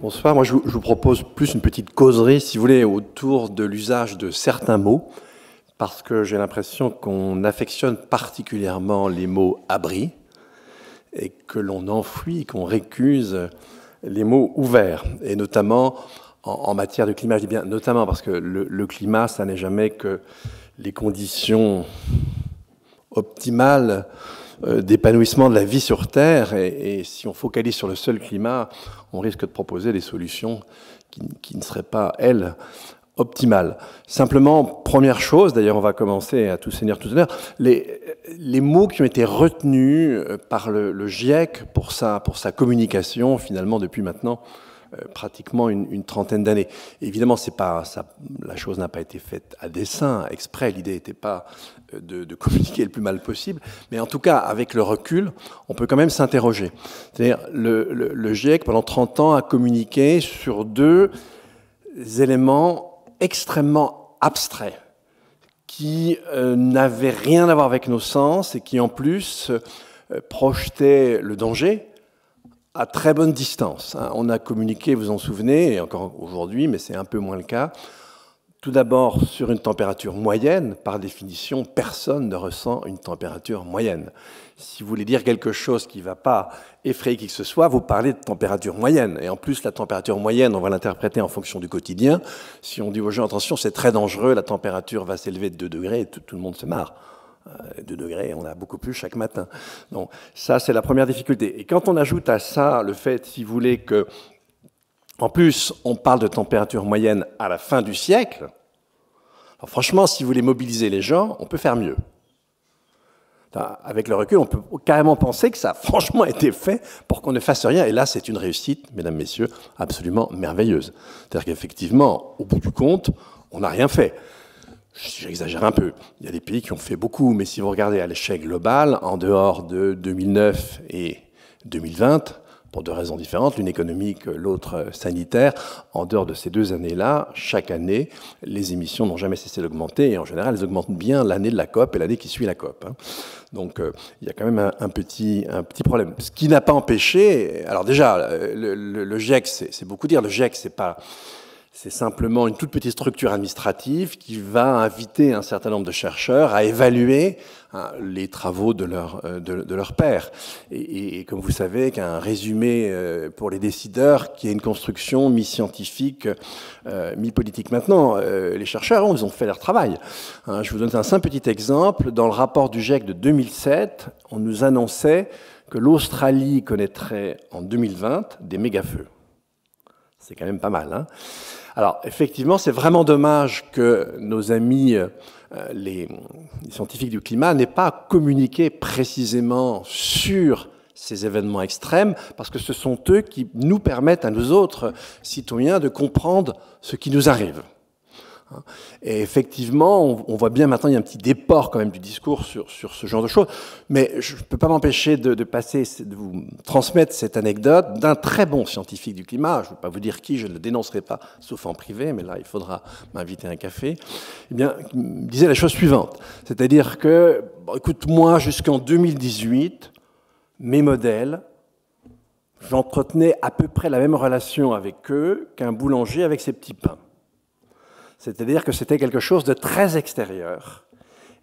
Bonsoir, moi je vous propose plus une petite causerie, si vous voulez, autour de l'usage de certains mots, parce que j'ai l'impression qu'on affectionne particulièrement les mots abri, et que l'on enfuit, qu'on récuse les mots ouverts, et notamment en matière de climat. Je dis bien notamment parce que le climat, ça n'est jamais que les conditions optimales d'épanouissement de la vie sur Terre, et si on focalise sur le seul climat, on risque de proposer des solutions qui ne seraient pas, elles, optimales. Simplement, première chose, d'ailleurs on va commencer à tout seigneur, tout honneur, les mots qui ont été retenus par le GIEC pour sa communication, finalement, depuis maintenant pratiquement une trentaine d'années. Évidemment, c'est pas ça, la chose n'a pas été faite à dessein, exprès. L'idée n'était pas de communiquer le plus mal possible, mais en tout cas, avec le recul, on peut quand même s'interroger. C'est-à-dire, le GIEC, pendant 30 ans, a communiqué sur deux éléments extrêmement abstraits, qui n'avaient rien à voir avec nos sens et qui, en plus, projetaient le danger à très bonne distance. On a communiqué, vous en souvenez, et encore aujourd'hui, mais c'est un peu moins le cas, tout d'abord sur une température moyenne. Par définition, personne ne ressent une température moyenne. Si vous voulez dire quelque chose qui ne va pas effrayer qui que ce soit, vous parlez de température moyenne. Et en plus, la température moyenne, on va l'interpréter en fonction du quotidien. Si on dit aux gens, attention, c'est très dangereux, la température va s'élever de 2 degrés, et tout le monde se marre. 2 degrés, on a beaucoup plus chaque matin. Donc ça, c'est la première difficulté. Et quand on ajoute à ça le fait, si vous voulez, que, en plus, on parle de température moyenne à la fin du siècle, alors franchement, si vous voulez mobiliser les gens, on peut faire mieux. Avec le recul, on peut carrément penser que ça a franchement été fait pour qu'on ne fasse rien. Et là, c'est une réussite, mesdames, messieurs, absolument merveilleuse. C'est-à-dire qu'effectivement, au bout du compte, on n'a rien fait. J'exagère un peu. Il y a des pays qui ont fait beaucoup, mais si vous regardez à l'échelle globale, en dehors de 2009 et 2020, pour deux raisons différentes, l'une économique, l'autre sanitaire, en dehors de ces 2 années-là, chaque année, les émissions n'ont jamais cessé d'augmenter, et en général, elles augmentent bien l'année de la COP et l'année qui suit la COP. Donc, il y a quand même un petit problème. Ce qui n'a pas empêché... Alors déjà, le GIEC, c'est beaucoup dire, le GIEC, c'est simplement une toute petite structure administrative qui va inviter un certain nombre de chercheurs à évaluer les travaux de leurs pairs. Et comme vous savez, qu'un résumé pour les décideurs qui est une construction mi-scientifique, mi-politique. Maintenant, les chercheurs, ils ont fait leur travail. Je vous donne un simple petit exemple. Dans le rapport du GIEC de 2007, on nous annonçait que l'Australie connaîtrait en 2020 des méga-feux. C'est quand même pas mal, hein. Alors, effectivement, c'est vraiment dommage que nos amis, les scientifiques du climat, n'aient pas communiqué précisément sur ces événements extrêmes, parce que ce sont eux qui nous permettent, à nous autres citoyens, de comprendre ce qui nous arrive. Et effectivement, on voit bien maintenant, il y a un petit déport quand même du discours sur ce genre de choses, mais je ne peux pas m'empêcher de vous transmettre cette anecdote d'un très bon scientifique du climat, je ne vais pas vous dire qui, je ne le dénoncerai pas, sauf en privé, mais là, il faudra m'inviter à un café, eh bien, il me disait la chose suivante, c'est-à-dire que, bon, écoute, moi, jusqu'en 2018, mes modèles, j'entretenais à peu près la même relation avec eux qu'un boulanger avec ses petits pains. C'est-à-dire que c'était quelque chose de très extérieur.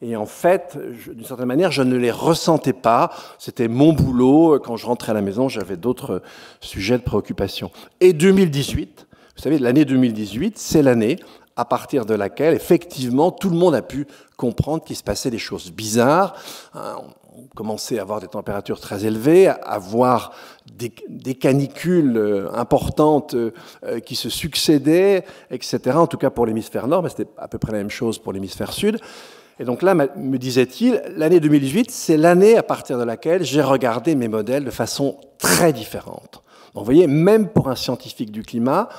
Et en fait, d'une certaine manière, je ne les ressentais pas. C'était mon boulot. Quand je rentrais à la maison, j'avais d'autres sujets de préoccupation. Et 2018, vous savez, l'année 2018, c'est l'année à partir de laquelle, effectivement, tout le monde a pu comprendre qu'il se passait des choses bizarres. On commençait à avoir des températures très élevées, à voir des canicules importantes qui se succédaient, etc. En tout cas pour l'hémisphère nord, mais c'était à peu près la même chose pour l'hémisphère sud. Et donc là, me disait-il, l'année 2018, c'est l'année à partir de laquelle j'ai regardé mes modèles de façon très différente. Donc vous voyez, même pour un scientifique du climat,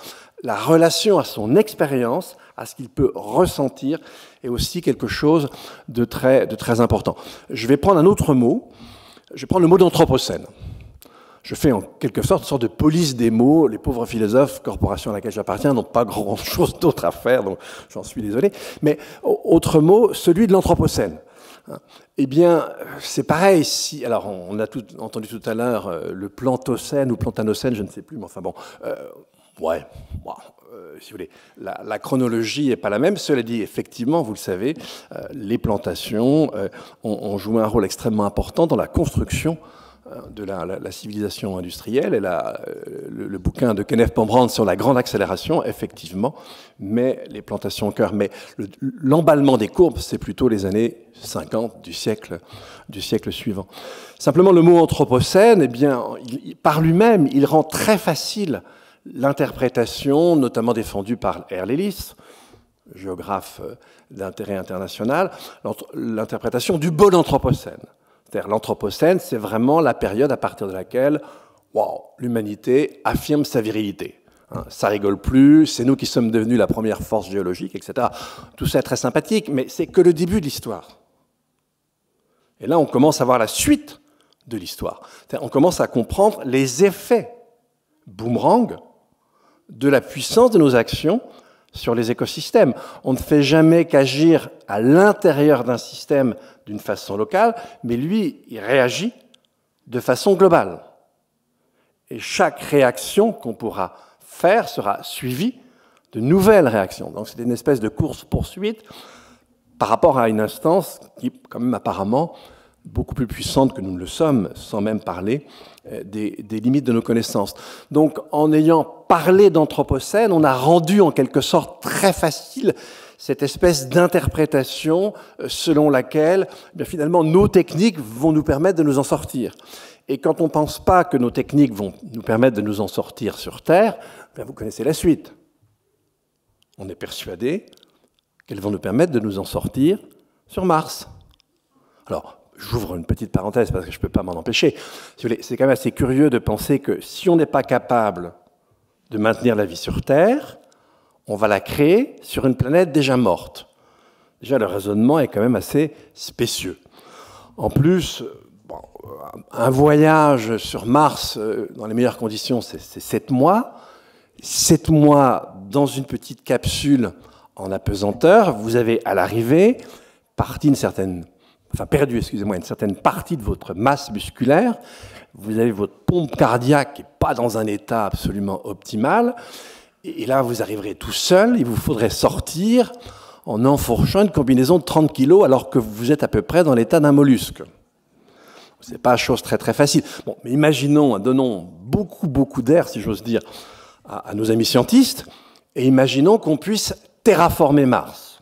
la relation à son expérience, à ce qu'il peut ressentir, est aussi quelque chose de très important. Je vais prendre un autre mot, je vais prendre le mot d'anthropocène. Je fais en quelque sorte une sorte de police des mots. Les pauvres philosophes, corporation à laquelle j'appartiens, n'ont pas grand-chose d'autre à faire, donc j'en suis désolé. Mais autre mot, celui de l'anthropocène. Eh bien, c'est pareil. Alors, on a entendu tout à l'heure le plantocène ou plantanocène, je ne sais plus, mais enfin bon, ouais. Bon, si vous voulez, la chronologie n'est pas la même. Cela dit, effectivement, vous le savez, les plantations ont joué un rôle extrêmement important dans la construction de la civilisation industrielle. Et le bouquin de Kenneth Pombrand sur la grande accélération, effectivement, met les plantations au cœur. Mais l'emballement des courbes, c'est plutôt les années 50 du siècle suivant. Simplement, le mot anthropocène, eh bien, par lui-même, il rend très facile l'interprétation, notamment défendue par Earl Ellis, géographe d'intérêt international, l'interprétation du bon anthropocène. C'est-à-dire l'anthropocène, c'est vraiment la période à partir de laquelle l'humanité affirme sa virilité. Ça rigole plus, c'est nous qui sommes devenus la première force géologique, etc. Tout ça est très sympathique, mais c'est que le début de l'histoire. Et là, on commence à voir la suite de l'histoire. On commence à comprendre les effets boomerang de la puissance de nos actions sur les écosystèmes. On ne fait jamais qu'agir à l'intérieur d'un système d'une façon locale, mais lui, il réagit de façon globale. Et chaque réaction qu'on pourra faire sera suivie de nouvelles réactions. Donc c'est une espèce de course-poursuite par rapport à une instance qui est quand même apparemment beaucoup plus puissante que nous ne le sommes, sans même parler des limites de nos connaissances. Donc en ayant parlé d'anthropocène, on a rendu en quelque sorte très facile cette espèce d'interprétation selon laquelle finalement nos techniques vont nous permettre de nous en sortir. Et quand on ne pense pas que nos techniques vont nous permettre de nous en sortir sur Terre, vous connaissez la suite. On est persuadé qu'elles vont nous permettre de nous en sortir sur Mars. Alors, j'ouvre une petite parenthèse parce que je ne peux pas m'en empêcher. C'est quand même assez curieux de penser que si on n'est pas capable de maintenir la vie sur Terre, on va la créer sur une planète déjà morte. Déjà, le raisonnement est quand même assez spécieux. En plus, un voyage sur Mars, dans les meilleures conditions, c'est 7 mois. 7 mois dans une petite capsule en apesanteur. Vous avez à l'arrivée perdu une certaine partie de votre masse musculaire. Vous avez votre pompe cardiaque qui n'est pas dans un état absolument optimal. Et là, vous arriverez tout seul, il vous faudrait sortir en enfourchant une combinaison de 30 kilos alors que vous êtes à peu près dans l'état d'un mollusque. Ce n'est pas chose très très facile. Bon, mais imaginons, donnons beaucoup d'air, si j'ose dire, à nos amis scientistes, et imaginons qu'on puisse terraformer Mars.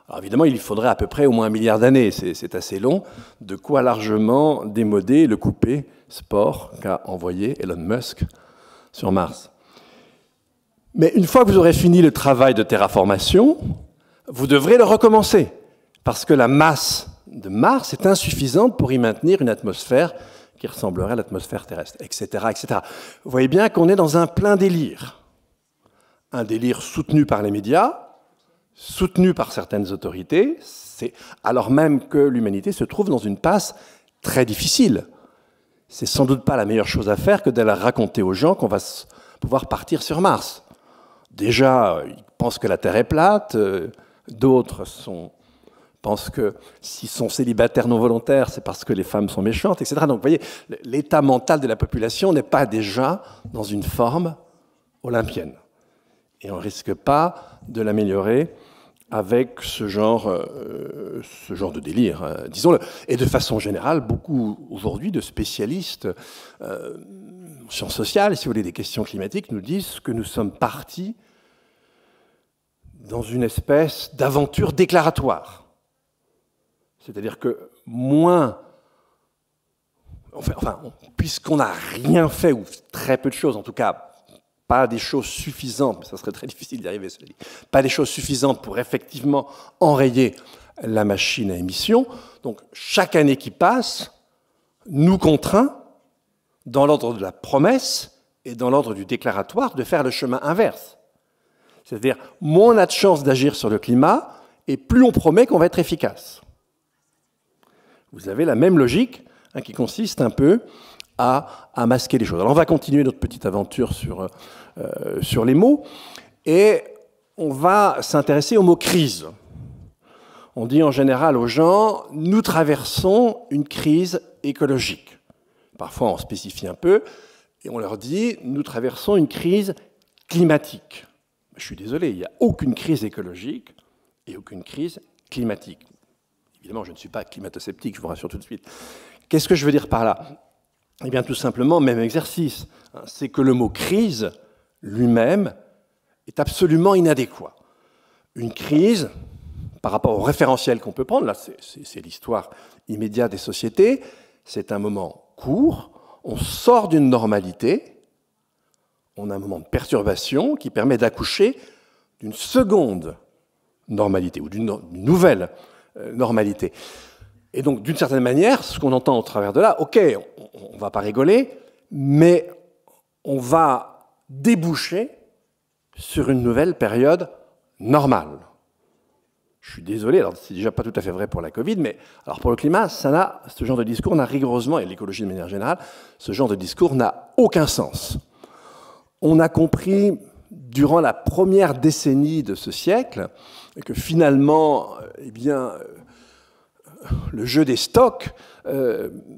Alors évidemment, il faudrait à peu près au moins 1 milliard d'années, c'est assez long, de quoi largement démoder le coupé sport qu'a envoyé Elon Musk sur Mars. Mais une fois que vous aurez fini le travail de terraformation, vous devrez le recommencer, parce que la masse de Mars est insuffisante pour y maintenir une atmosphère qui ressemblerait à l'atmosphère terrestre, etc., etc. Vous voyez bien qu'on est dans un plein délire. Un délire soutenu par les médias, soutenu par certaines autorités, alors même que l'humanité se trouve dans une passe très difficile. C'est sans doute pas la meilleure chose à faire que d'aller raconter aux gens qu'on va pouvoir partir sur Mars. Déjà, ils pensent que la Terre est plate, d'autres pensent que s'ils sont célibataires non volontaires, c'est parce que les femmes sont méchantes, etc. Donc vous voyez, l'état mental de la population n'est pas déjà dans une forme olympienne. Et on ne risque pas de l'améliorer avec ce genre de délire, disons-le. Et de façon générale, beaucoup aujourd'hui de spécialistes en sciences sociales, si vous voulez, des questions climatiques, nous disent que nous sommes partis dans une espèce d'aventure déclaratoire. C'est-à-dire que puisqu'on n'a rien fait, ou très peu de choses, en tout cas, pas des choses suffisantes, mais ça serait très difficile d'y arriver, cela dit, pas des choses suffisantes pour effectivement enrayer la machine à émission. Donc, chaque année qui passe nous contraint, dans l'ordre de la promesse est dans l'ordre du déclaratoire de faire le chemin inverse. C'est-à-dire, moins on a de chances d'agir sur le climat, et plus on promet qu'on va être efficace. Vous avez la même logique qui consiste un peu à masquer les choses. Alors on va continuer notre petite aventure sur les mots, et on va s'intéresser au mot « crise ». On dit en général aux gens « nous traversons une crise écologique ». Parfois on spécifie un peu, et on leur dit « nous traversons une crise climatique ». Je suis désolé, il n'y a aucune crise écologique et aucune crise climatique. Évidemment, je ne suis pas climato-sceptique, je vous rassure tout de suite. Qu'est-ce que je veux dire par là? Eh bien, tout simplement, même exercice. C'est que le mot « crise » lui-même est absolument inadéquat. Une crise, par rapport au référentiel qu'on peut prendre, là, c'est l'histoire immédiate des sociétés, c'est un moment court, on sort d'une normalité, on a un moment de perturbation qui permet d'accoucher d'une seconde normalité ou d'une nouvelle normalité. Et donc, d'une certaine manière, ce qu'on entend au travers de là, ok, on ne va pas rigoler, mais on va déboucher sur une nouvelle période normale. Je suis désolé, alors c'est déjà pas tout à fait vrai pour la Covid, mais alors pour le climat, ce genre de discours n'a rigoureusement, et l'écologie de manière générale, ce genre de discours n'a aucun sens. On a compris durant la première décennie de ce siècle que finalement, eh bien, le jeu des stocks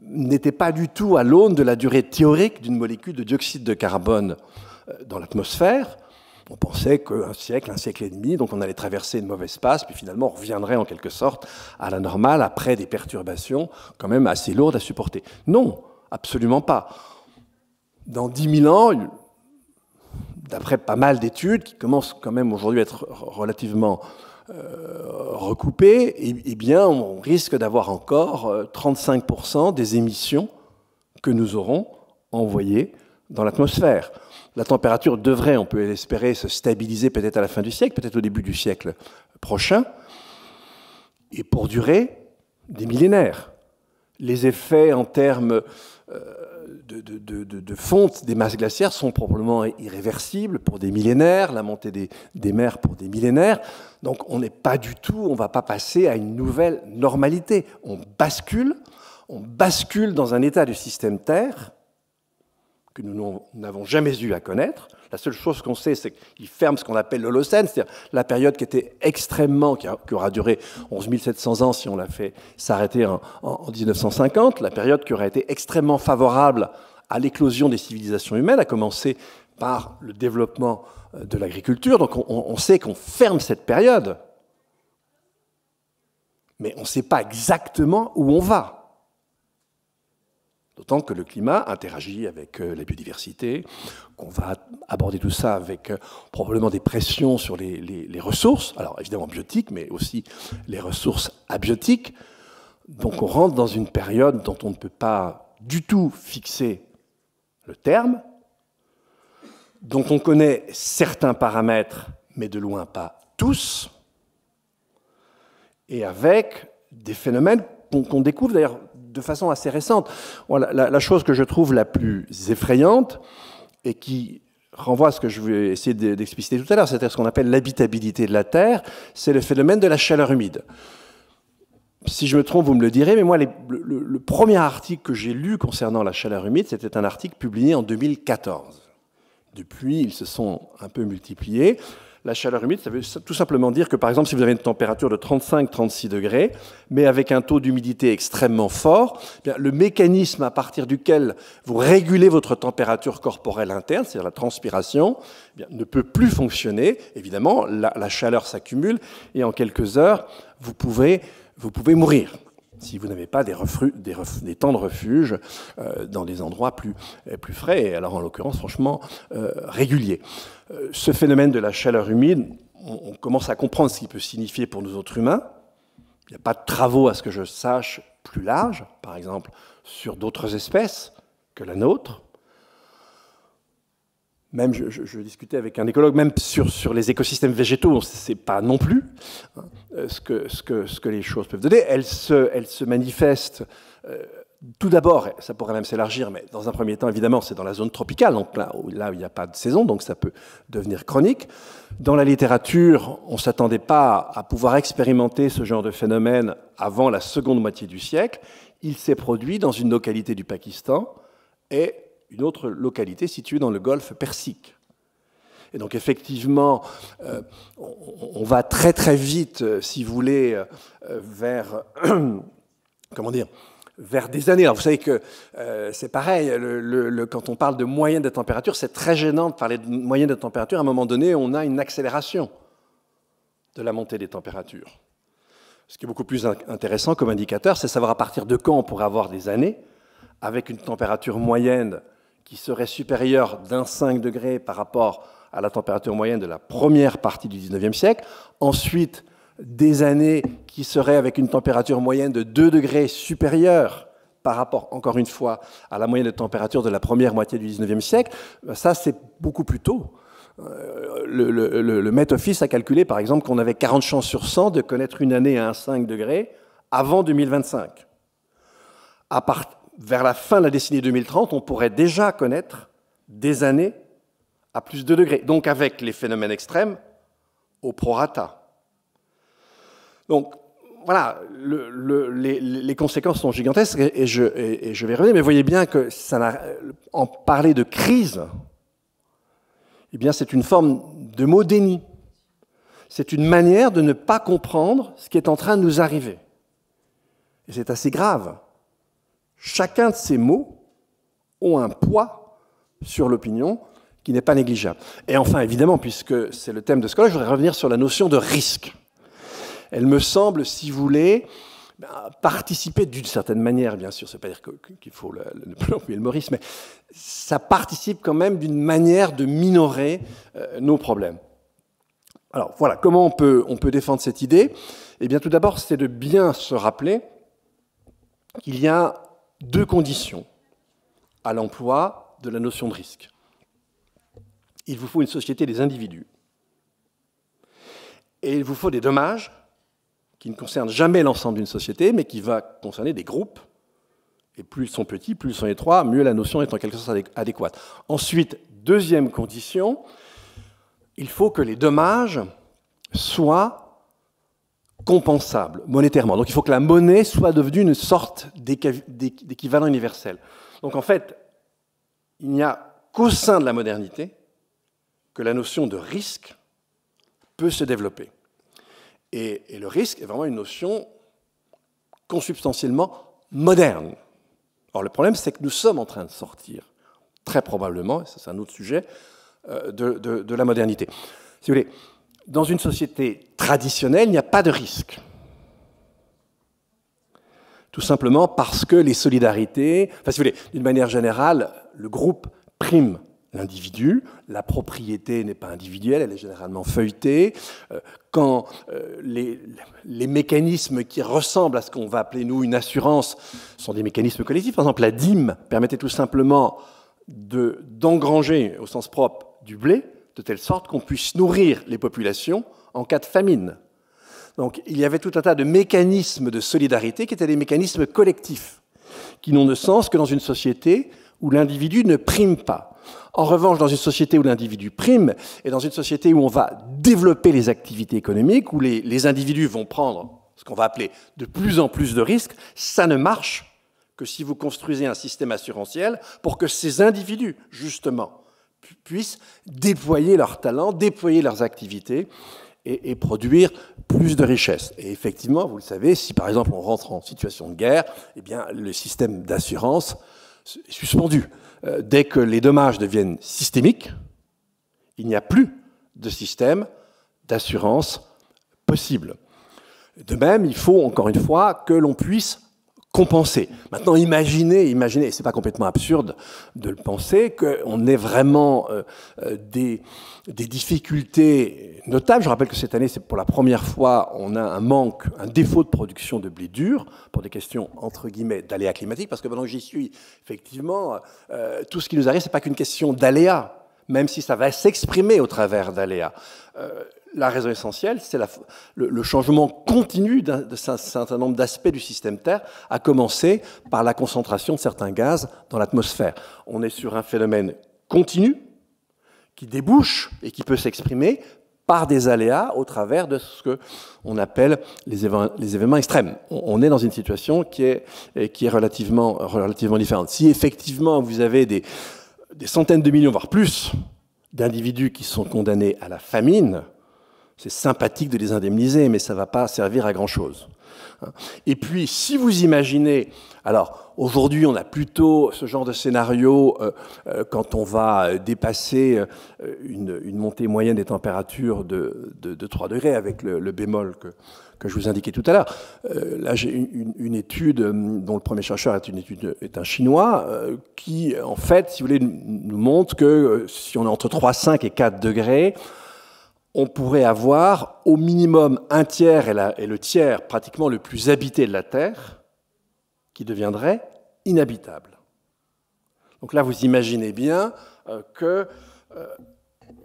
n'était pas du tout à l'aune de la durée théorique d'une molécule de dioxyde de carbone dans l'atmosphère. On pensait qu'un siècle et demi, donc on allait traverser une mauvaise passe, puis finalement on reviendrait en quelque sorte à la normale après des perturbations quand même assez lourdes à supporter. Non, absolument pas. Dans 10 000 ans, d'après pas mal d'études qui commencent quand même aujourd'hui à être relativement recoupées, eh bien, on risque d'avoir encore 35% des émissions que nous aurons envoyées dans l'atmosphère. La température devrait, on peut l'espérer, se stabiliser peut-être à la fin du siècle, peut-être au début du siècle prochain, et pour durer des millénaires. Les effets en termes de fonte des masses glaciaires sont probablement irréversibles pour des millénaires, la montée des mers pour des millénaires. Donc on n'est pas du tout, on ne va pas passer à une nouvelle normalité. On bascule dans un état du système Terre que nous n'avons jamais eu à connaître. La seule chose qu'on sait, c'est qu'il ferme ce qu'on appelle l'Holocène, c'est-à-dire la période qui était extrêmement, qui aura duré 11 700 ans si on l'a fait s'arrêter en 1950, la période qui aurait été extrêmement favorable à l'éclosion des civilisations humaines, à commencer par le développement de l'agriculture. Donc on sait qu'on ferme cette période, mais on ne sait pas exactement où on va. D'autant que le climat interagit avec la biodiversité, qu'on va aborder tout ça avec probablement des pressions sur les ressources, alors évidemment biotiques, mais aussi les ressources abiotiques. Donc on rentre dans une période dont on ne peut pas du tout fixer le terme, dont on connaît certains paramètres, mais de loin pas tous, et avec des phénomènes qu'on découvre d'ailleurs de façon assez récente. La chose que je trouve la plus effrayante et qui renvoie à ce que je vais essayer d'expliciter tout à l'heure, c'est-à-dire ce qu'on appelle l'habitabilité de la Terre, c'est le phénomène de la chaleur humide. Si je me trompe, vous me le direz, mais moi, le premier article que j'ai lu concernant la chaleur humide, c'était un article publié en 2014. Depuis, ils se sont un peu multipliés. La chaleur humide, ça veut tout simplement dire que, par exemple, si vous avez une température de 35-36 degrés, mais avec un taux d'humidité extrêmement fort, eh bien, le mécanisme à partir duquel vous régulez votre température corporelle interne, c'est-à-dire la transpiration, eh bien, ne peut plus fonctionner. Évidemment, la chaleur s'accumule et en quelques heures, vous pouvez mourir si vous n'avez pas des temps de refuge dans des endroits plus frais, et alors en l'occurrence, franchement, réguliers. Ce phénomène de la chaleur humide, on commence à comprendre ce qu'il peut signifier pour nous autres humains. Il n'y a pas de travaux, à ce que je sache, plus larges, par exemple, sur d'autres espèces que la nôtre. Même, je discutais avec un écologue, même sur les écosystèmes végétaux, on ne sait pas non plus ce que les choses peuvent donner. Elles se manifestent Tout d'abord, ça pourrait même s'élargir, mais dans un premier temps, évidemment, c'est dans la zone tropicale, donc là où il n'y a pas de saison, donc ça peut devenir chronique. Dans la littérature, on ne s'attendait pas à pouvoir expérimenter ce genre de phénomène avant la seconde moitié du siècle. Il s'est produit dans une localité du Pakistan et une autre localité située dans le golfe Persique. Et donc effectivement, on va très très vite, si vous voulez, vers... comment dire, vers des années. Alors vous savez que c'est pareil, quand on parle de moyenne de température, c'est très gênant de parler de moyenne de température. À un moment donné, on a une accélération de la montée des températures. Ce qui est beaucoup plus intéressant comme indicateur, c'est savoir à partir de quand on pourrait avoir des années avec une température moyenne qui serait supérieure d'1,5 degré par rapport à la température moyenne de la première partie du XIXe siècle. Ensuite, des années qui seraient avec une température moyenne de 2 degrés supérieure par rapport, encore une fois, à la moyenne de température de la première moitié du XIXe siècle, ça, c'est beaucoup plus tôt. Le Met Office a calculé, par exemple, qu'on avait 40 chances sur 100 de connaître une année à 1,5 degré avant 2025. Vers la fin de la décennie 2030, on pourrait déjà connaître des années à plus de 2 degrés, donc avec les phénomènes extrêmes au prorata. Donc, voilà, les conséquences sont gigantesques et je vais revenir, mais vous voyez bien que en parler de crise, eh bien, c'est une forme de mot déni. C'est une manière de ne pas comprendre ce qui est en train de nous arriver. Et c'est assez grave. Chacun de ces mots ont un poids sur l'opinion qui n'est pas négligeable. Et enfin, évidemment, puisque c'est le thème de ce colloque, je voudrais revenir sur la notion de risque. Elle me semble, si vous voulez, participer d'une certaine manière, bien sûr, ça ne veut pas dire qu'il faut ne plus employer le Maurice, mais ça participe quand même d'une manière de minorer nos problèmes. Alors voilà, comment on peut défendre cette idée? Eh bien, tout d'abord, c'est de bien se rappeler qu'il y a deux conditions à l'emploi de la notion de risque. Il vous faut une société des individus et il vous faut des dommages qui ne concernent jamais l'ensemble d'une société, mais qui va concerner des groupes. Et plus ils sont petits, plus ils sont étroits, mieux la notion est en quelque sorte adéquate. Ensuite, deuxième condition, il faut que les dommages soient compensables monétairement. Donc il faut que la monnaie soit devenue une sorte d'équivalent universel. Donc en fait, il n'y a qu'au sein de la modernité que la notion de risque peut se développer. Et le risque est vraiment une notion consubstantiellement moderne. Or, le problème, c'est que nous sommes en train de sortir, très probablement, et ça c'est un autre sujet, de la modernité. Si vous voulez, dans une société traditionnelle, il n'y a pas de risque. Tout simplement parce que les solidarités, enfin, si vous voulez, d'une manière générale, le groupe prime l'individu, la propriété n'est pas individuelle, elle est généralement feuilletée. Quand les mécanismes qui ressemblent à ce qu'on va appeler, nous, une assurance, sont des mécanismes collectifs, par exemple, la dîme permettait tout simplement d'engranger, au sens propre, du blé, de telle sorte qu'on puisse nourrir les populations en cas de famine. Donc, il y avait tout un tas de mécanismes de solidarité qui étaient des mécanismes collectifs, qui n'ont de sens que dans une société où l'individu ne prime pas. En revanche, dans une société où l'individu prime, et dans une société où on va développer les activités économiques, où les individus vont prendre ce qu'on va appeler de plus en plus de risques, ça ne marche que si vous construisez un système assurantiel pour que ces individus, justement, puissent déployer leurs talents, déployer leurs activités et produire plus de richesses. Et effectivement, vous le savez, si par exemple on rentre en situation de guerre, eh bien, le système d'assurance est suspendu. Dès que les dommages deviennent systémiques, il n'y a plus de système d'assurance possible. De même, il faut, encore une fois, que l'on puisse compenser. Maintenant, imaginez, et c'est pas complètement absurde de le penser, qu'on ait vraiment des difficultés notables. Je rappelle que cette année, c'est pour la première fois, on a un défaut de production de blé dur, pour des questions, entre guillemets, d'aléas climatiques, parce que pendant que j'y suis, effectivement, tout ce qui nous arrive, c'est pas qu'une question d'aléas, même si ça va s'exprimer au travers d'aléas. La raison essentielle, c'est le changement continu d'un certain nombre d'aspects du système Terre, à commencer par la concentration de certains gaz dans l'atmosphère. On est sur un phénomène continu qui débouche et qui peut s'exprimer par des aléas au travers de ce qu'on appelle les événements extrêmes. On est dans une situation qui est relativement différente. Si effectivement vous avez des centaines de millions, voire plus, d'individus qui sont condamnés à la famine, c'est sympathique de les indemniser, mais ça ne va pas servir à grand-chose. Et puis, si vous imaginez... Alors, aujourd'hui, on a plutôt ce genre de scénario quand on va dépasser une montée moyenne des températures de 3 degrés, avec le bémol que je vous indiquais tout à l'heure. Là, j'ai une étude dont le premier chercheur est un Chinois qui, en fait, si vous voulez, nous montre que si on est entre 3,5 et 4 degrés, on pourrait avoir au minimum un tiers et le tiers pratiquement le plus habité de la Terre qui deviendrait inhabitable. Donc là, vous imaginez bien que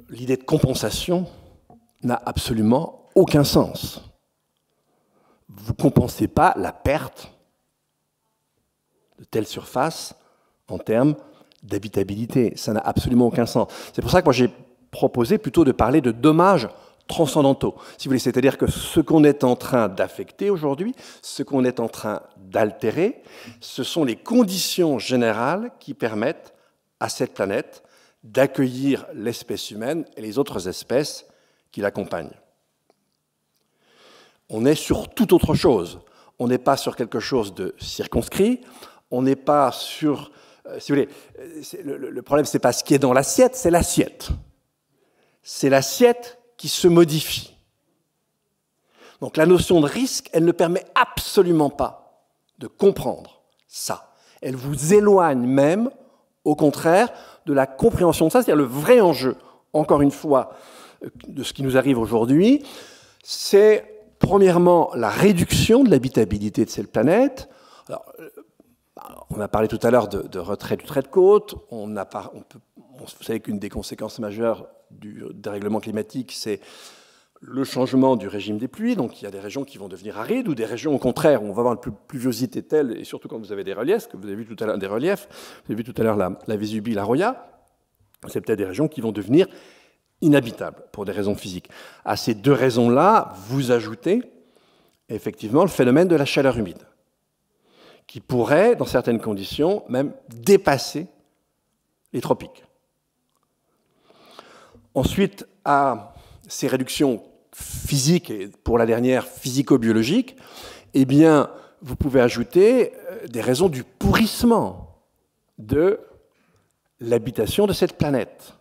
l'idée de compensation n'a absolument aucun sens. Vous ne compensez pas la perte de telle surface en termes d'habitabilité. Ça n'a absolument aucun sens. C'est pour ça que moi j'ai proposé plutôt de parler de dommages transcendantaux. Si vous voulez, c'est-à-dire que ce qu'on est en train d'affecter aujourd'hui, ce qu'on est en train d'altérer, ce sont les conditions générales qui permettent à cette planète d'accueillir l'espèce humaine et les autres espèces qui l'accompagnent. On est sur toute autre chose. On n'est pas sur quelque chose de circonscrit, on n'est pas sur... si vous voulez, le problème, ce n'est pas ce qui est dans l'assiette, c'est l'assiette. C'est l'assiette qui se modifie. Donc la notion de risque, elle ne permet absolument pas de comprendre ça. Elle vous éloigne même, au contraire, de la compréhension de ça. C'est-à-dire le vrai enjeu, encore une fois, de ce qui nous arrive aujourd'hui, c'est premièrement la réduction de l'habitabilité de cette planète. Alors, on a parlé tout à l'heure de retrait du trait de côte. Vous savez qu'une des conséquences majeures du dérèglement climatique, c'est le changement du régime des pluies. Donc il y a des régions qui vont devenir arides ou des régions au contraire où on va avoir une pluviosité telle, et surtout quand vous avez des reliefs, que vous avez vu tout à l'heure des reliefs, vous avez vu tout à l'heure la Vésubie, la Roya, c'est peut-être des régions qui vont devenir inhabitables pour des raisons physiques. À ces deux raisons-là, vous ajoutez effectivement le phénomène de la chaleur humide, qui pourrait, dans certaines conditions, même dépasser les tropiques. Ensuite, à ces réductions physiques, et pour la dernière physico-biologiques, eh bien, vous pouvez ajouter des raisons du pourrissement de l'habitation de cette planète.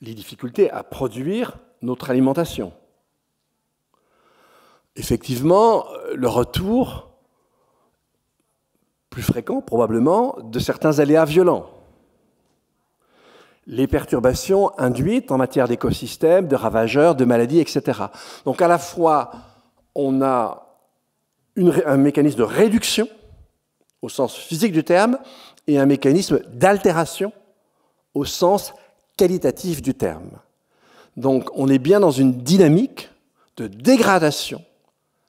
Les difficultés à produire notre alimentation. Effectivement, le retour plus fréquent, probablement, de certains aléas violents. Les perturbations induites en matière d'écosystèmes, de ravageurs, de maladies, etc. Donc à la fois, on a un mécanisme de réduction, au sens physique du terme, et un mécanisme d'altération, au sens qualitatif du terme. Donc on est bien dans une dynamique de dégradation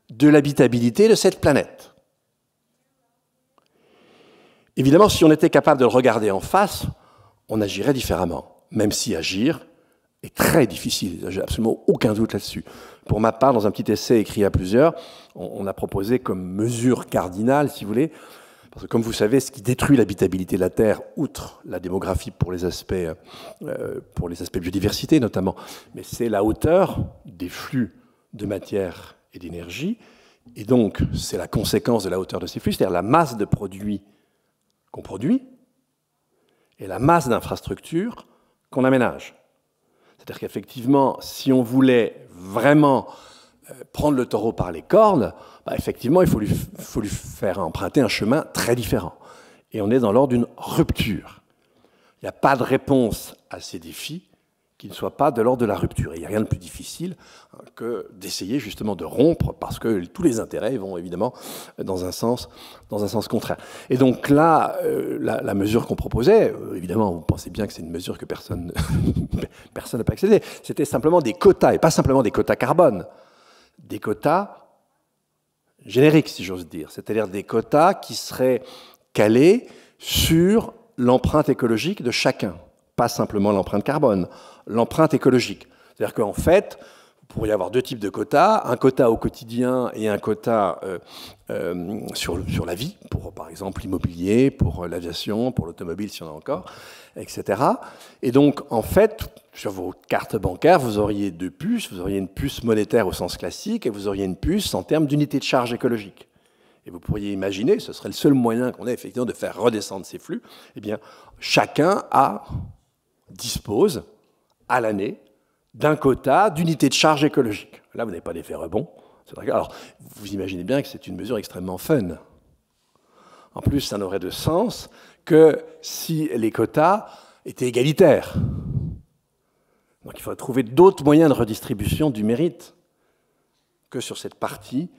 de l'habitabilité de cette planète. Évidemment, si on était capable de le regarder en face, on agirait différemment, même si agir est très difficile. J'ai absolument aucun doute là-dessus. Pour ma part, dans un petit essai écrit à plusieurs, on a proposé comme mesure cardinale, si vous voulez, parce que comme vous savez, ce qui détruit l'habitabilité de la Terre, outre la démographie pour les aspects biodiversité notamment, mais c'est la hauteur des flux de matière et d'énergie, et donc c'est la conséquence de la hauteur de ces flux, c'est-à-dire la masse de produits qu'on produit, et la masse d'infrastructures qu'on aménage. C'est-à-dire qu'effectivement, si on voulait vraiment prendre le taureau par les cornes, effectivement, il faut lui faire emprunter un chemin très différent. Et on est dans l'ordre d'une rupture. Il n'y a pas de réponse à ces défis qui ne soit pas de l'ordre de la rupture. Et il n'y a rien de plus difficile que d'essayer justement de rompre, parce que tous les intérêts vont évidemment dans un sens contraire. Et donc là, la mesure qu'on proposait, évidemment, vous pensez bien que c'est une mesure que personne n'a pas accédé, c'était simplement des quotas, et pas simplement des quotas carbone, des quotas génériques, si j'ose dire, c'est-à-dire des quotas qui seraient calés sur l'empreinte écologique de chacun, pas simplement l'empreinte carbone, l'empreinte écologique. C'est-à-dire qu'en fait, vous pourriez avoir deux types de quotas, un quota au quotidien et un quota sur la vie, pour par exemple l'immobilier, pour l'aviation, pour l'automobile si on en a encore, etc. Et donc, en fait, sur vos cartes bancaires, vous auriez deux puces, vous auriez une puce monétaire au sens classique et vous auriez une puce en termes d'unité de charge écologique. Et vous pourriez imaginer, ce serait le seul moyen qu'on ait effectivement de faire redescendre ces flux, eh bien, chacun dispose à l'année d'un quota d'unité de charge écologique. Là, vous n'avez pas d'effet rebond. Alors, vous imaginez bien que c'est une mesure extrêmement fun. En plus, ça n'aurait de sens que si les quotas étaient égalitaires. Donc, il faudrait trouver d'autres moyens de redistribution du mérite que sur cette partie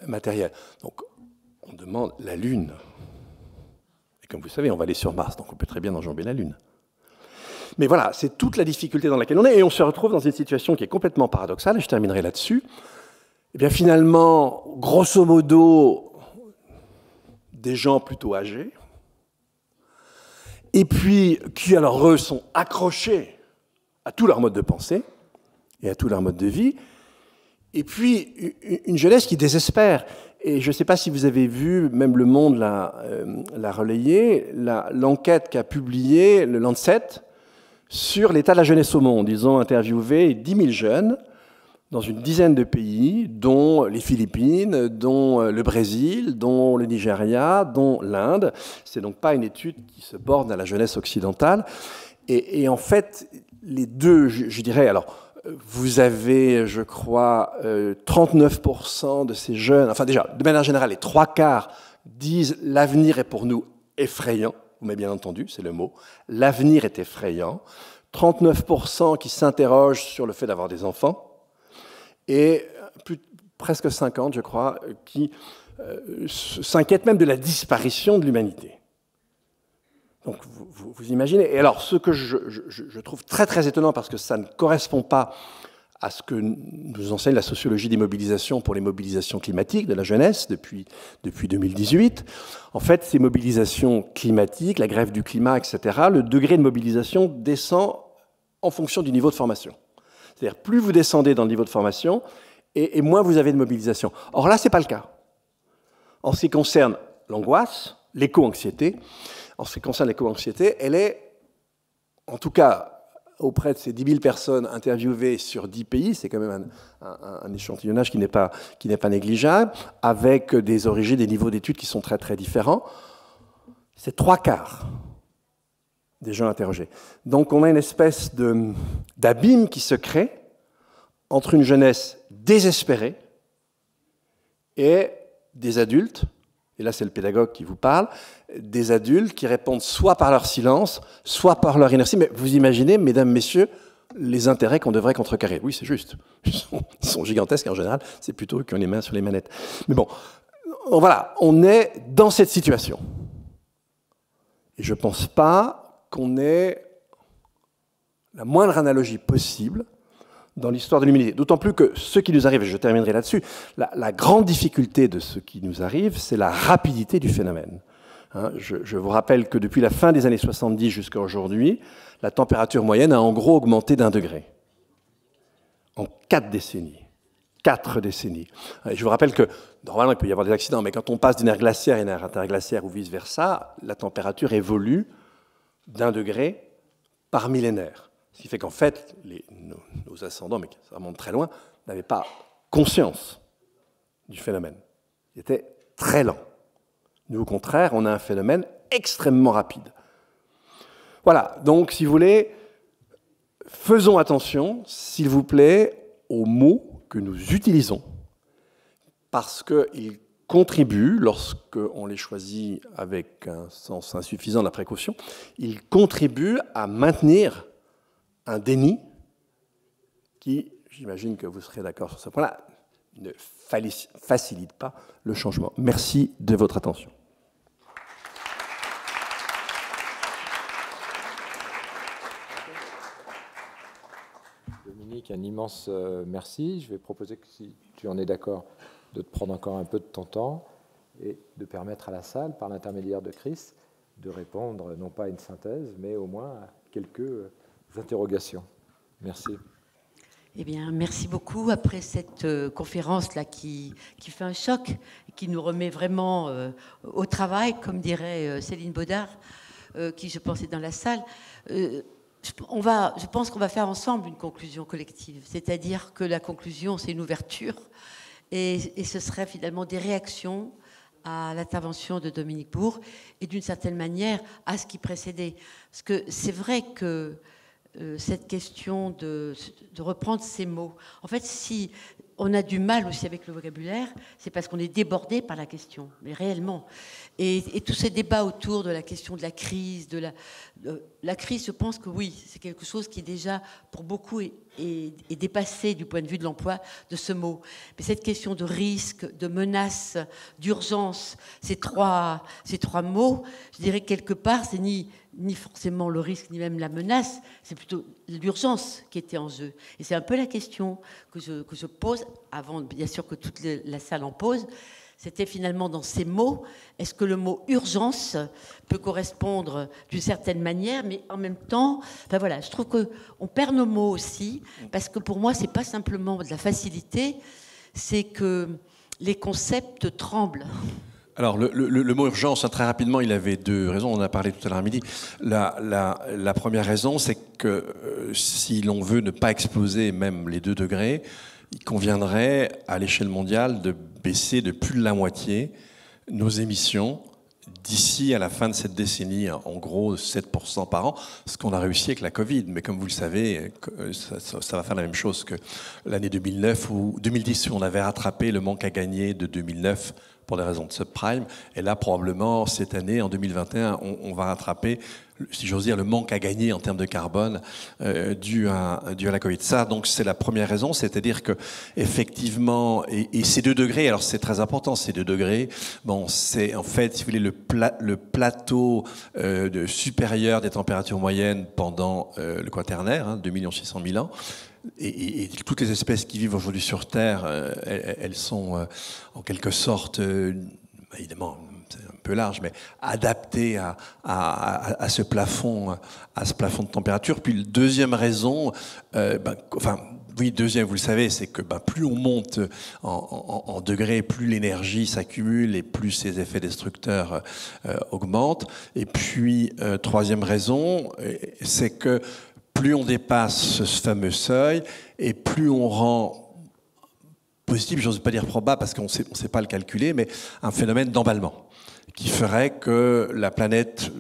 matérielle. Donc, on demande la Lune. Et comme vous savez, on va aller sur Mars, donc on peut très bien enjamber la Lune. Mais voilà, c'est toute la difficulté dans laquelle on est, et on se retrouve dans une situation qui est complètement paradoxale, et je terminerai là-dessus. Eh bien, finalement, grosso modo, des gens plutôt âgés, et puis qui, alors, eux, sont accrochés à tout leur mode de pensée et à tout leur mode de vie, et puis une jeunesse qui désespère. Et je ne sais pas si vous avez vu, même Le Monde l'a relayé, l'enquête qu'a publiée le Lancet sur l'état de la jeunesse au monde. Ils ont interviewé 10 000 jeunes dans une dizaine de pays, dont les Philippines, dont le Brésil, dont le Nigeria, dont l'Inde. C'est donc pas une étude qui se borne à la jeunesse occidentale. Et en fait, les deux, je dirais, alors, vous avez, je crois, 39% de ces jeunes, enfin déjà, de manière générale, les trois quarts disent « l'avenir est pour nous effrayant ». Vous m'avez bien entendu, c'est le mot. L'avenir est effrayant. 39% qui s'interrogent sur le fait d'avoir des enfants. Et presque 50, je crois, qui s'inquiètent même de la disparition de l'humanité. Donc, vous imaginez. Et alors, ce que je trouve très, très étonnant, parce que ça ne correspond pas à ce que nous enseigne la sociologie des mobilisations pour les mobilisations climatiques de la jeunesse depuis 2018. En fait, ces mobilisations climatiques, la grève du climat, etc., le degré de mobilisation descend en fonction du niveau de formation. C'est-à-dire, plus vous descendez dans le niveau de formation, et moins vous avez de mobilisation. Or là, ce n'est pas le cas. En ce qui concerne l'angoisse, l'éco-anxiété, elle est, en tout cas, auprès de ces 10 000 personnes interviewées sur 10 pays, c'est quand même un échantillonnage qui n'est pas négligeable, avec des origines, des niveaux d'études qui sont très, très différents. C'est 3 quarts des gens interrogés. Donc on a une espèce d'abîme qui se crée entre une jeunesse désespérée et des adultes, et là c'est le pédagogue qui vous parle, des adultes qui répondent soit par leur silence, soit par leur inertie. Mais vous imaginez, mesdames, messieurs, les intérêts qu'on devrait contrecarrer. Oui, c'est juste. Ils sont gigantesques en général, c'est plutôt eux qui ont les mains sur les manettes. Mais bon, voilà, on est dans cette situation. Et je ne pense pas qu'on ait la moindre analogie possible dans l'histoire de l'humanité. D'autant plus que ce qui nous arrive, et je terminerai là-dessus, la grande difficulté de ce qui nous arrive, c'est la rapidité du phénomène. Hein, je vous rappelle que depuis la fin des années 70 jusqu'à aujourd'hui, la température moyenne a en gros augmenté d'1 degré. En 4 décennies. 4 décennies. Et je vous rappelle que, normalement, il peut y avoir des accidents, mais quand on passe d'une ère glaciaire à une ère interglaciaire ou vice-versa, la température évolue d'1 degré par millénaire. Ce qui fait qu'en fait, nos ascendants, mais ça remonte très loin, n'avaient pas conscience du phénomène. Il était très lent. Nous, au contraire, on a un phénomène extrêmement rapide. Voilà, donc, si vous voulez, faisons attention, s'il vous plaît, aux mots que nous utilisons, parce qu'ils contribuent, lorsqu'on les choisit avec un sens insuffisant de la précaution, ils contribuent à maintenir un déni qui, j'imagine que vous serez d'accord sur ce point-là, ne facilite pas le changement. Merci de votre attention. Dominique, un immense merci. Je vais proposer que, si tu en es d'accord, de te prendre encore un peu de ton temps et de permettre à la salle, par l'intermédiaire de Chris, de répondre non pas à une synthèse, mais au moins à quelques interrogations. Merci. Eh bien, merci beaucoup. Après cette conférence-là qui fait un choc, qui nous remet vraiment au travail, comme dirait Céline Baudard, qui, je pense, est dans la salle, je pense qu'on va faire ensemble une conclusion collective. C'est-à-dire que la conclusion, c'est une ouverture, et ce serait finalement des réactions à l'intervention de Dominique Bourg, et d'une certaine manière à ce qui précédait. Parce que c'est vrai que cette question de reprendre ces mots, en fait, si on a du mal aussi avec le vocabulaire, c'est parce qu'on est débordé par la question, mais réellement. Et tous ces débats autour de la question de la crise, la crise, je pense que oui, c'est quelque chose qui déjà, pour beaucoup, est dépassé du point de vue de l'emploi de ce mot. Mais cette question de risque, de menace, d'urgence, ces trois mots, je dirais que quelque part, c'est ni forcément le risque, ni même la menace, c'est plutôt l'urgence qui était en jeu. Et c'est un peu la question que je pose, avant bien sûr que toute la salle en pose, c'était finalement dans ces mots, est-ce que le mot urgence peut correspondre d'une certaine manière, mais en même temps, enfin voilà, je trouve qu'on perd nos mots aussi, parce que pour moi, c'est pas simplement de la facilité, c'est que les concepts tremblent. Alors, le mot urgence, très rapidement, il avait deux raisons. On en a parlé tout à l'heure à midi. La première raison, c'est que si l'on veut ne pas exploser même les 2 degrés, il conviendrait, à l'échelle mondiale, de baisser de plus de la moitié nos émissions d'ici à la fin de cette décennie, en gros 7% par an, ce qu'on a réussi avec la Covid. Mais comme vous le savez, ça va faire la même chose que l'année 2009 ou 2010, où on avait rattrapé le manque à gagner de 2009 pour des raisons de subprime. Et là, probablement, cette année, en 2021, on va rattraper, si j'ose dire, le manque à gagner en termes de carbone dû à la Covid. Ça, donc, c'est la première raison, c'est-à-dire que effectivement, et ces 2 degrés, alors c'est très important, ces 2 degrés, bon, c'est en fait, si vous voulez, le plateau supérieur des températures moyennes pendant le Quaternaire, 2 600 000 ans. Et toutes les espèces qui vivent aujourd'hui sur Terre, elles sont en quelque sorte, évidemment, c'est un peu large, mais adaptées à ce plafond de température. Puis la deuxième raison, deuxième, vous le savez, c'est que plus on monte en degrés, plus l'énergie s'accumule et plus ses effets destructeurs augmentent. Et puis, troisième raison, c'est que plus on dépasse ce fameux seuil et plus on rend possible, j'ose pas dire probable parce qu'on ne sait pas le calculer, mais un phénomène d'emballement qui ferait que la planète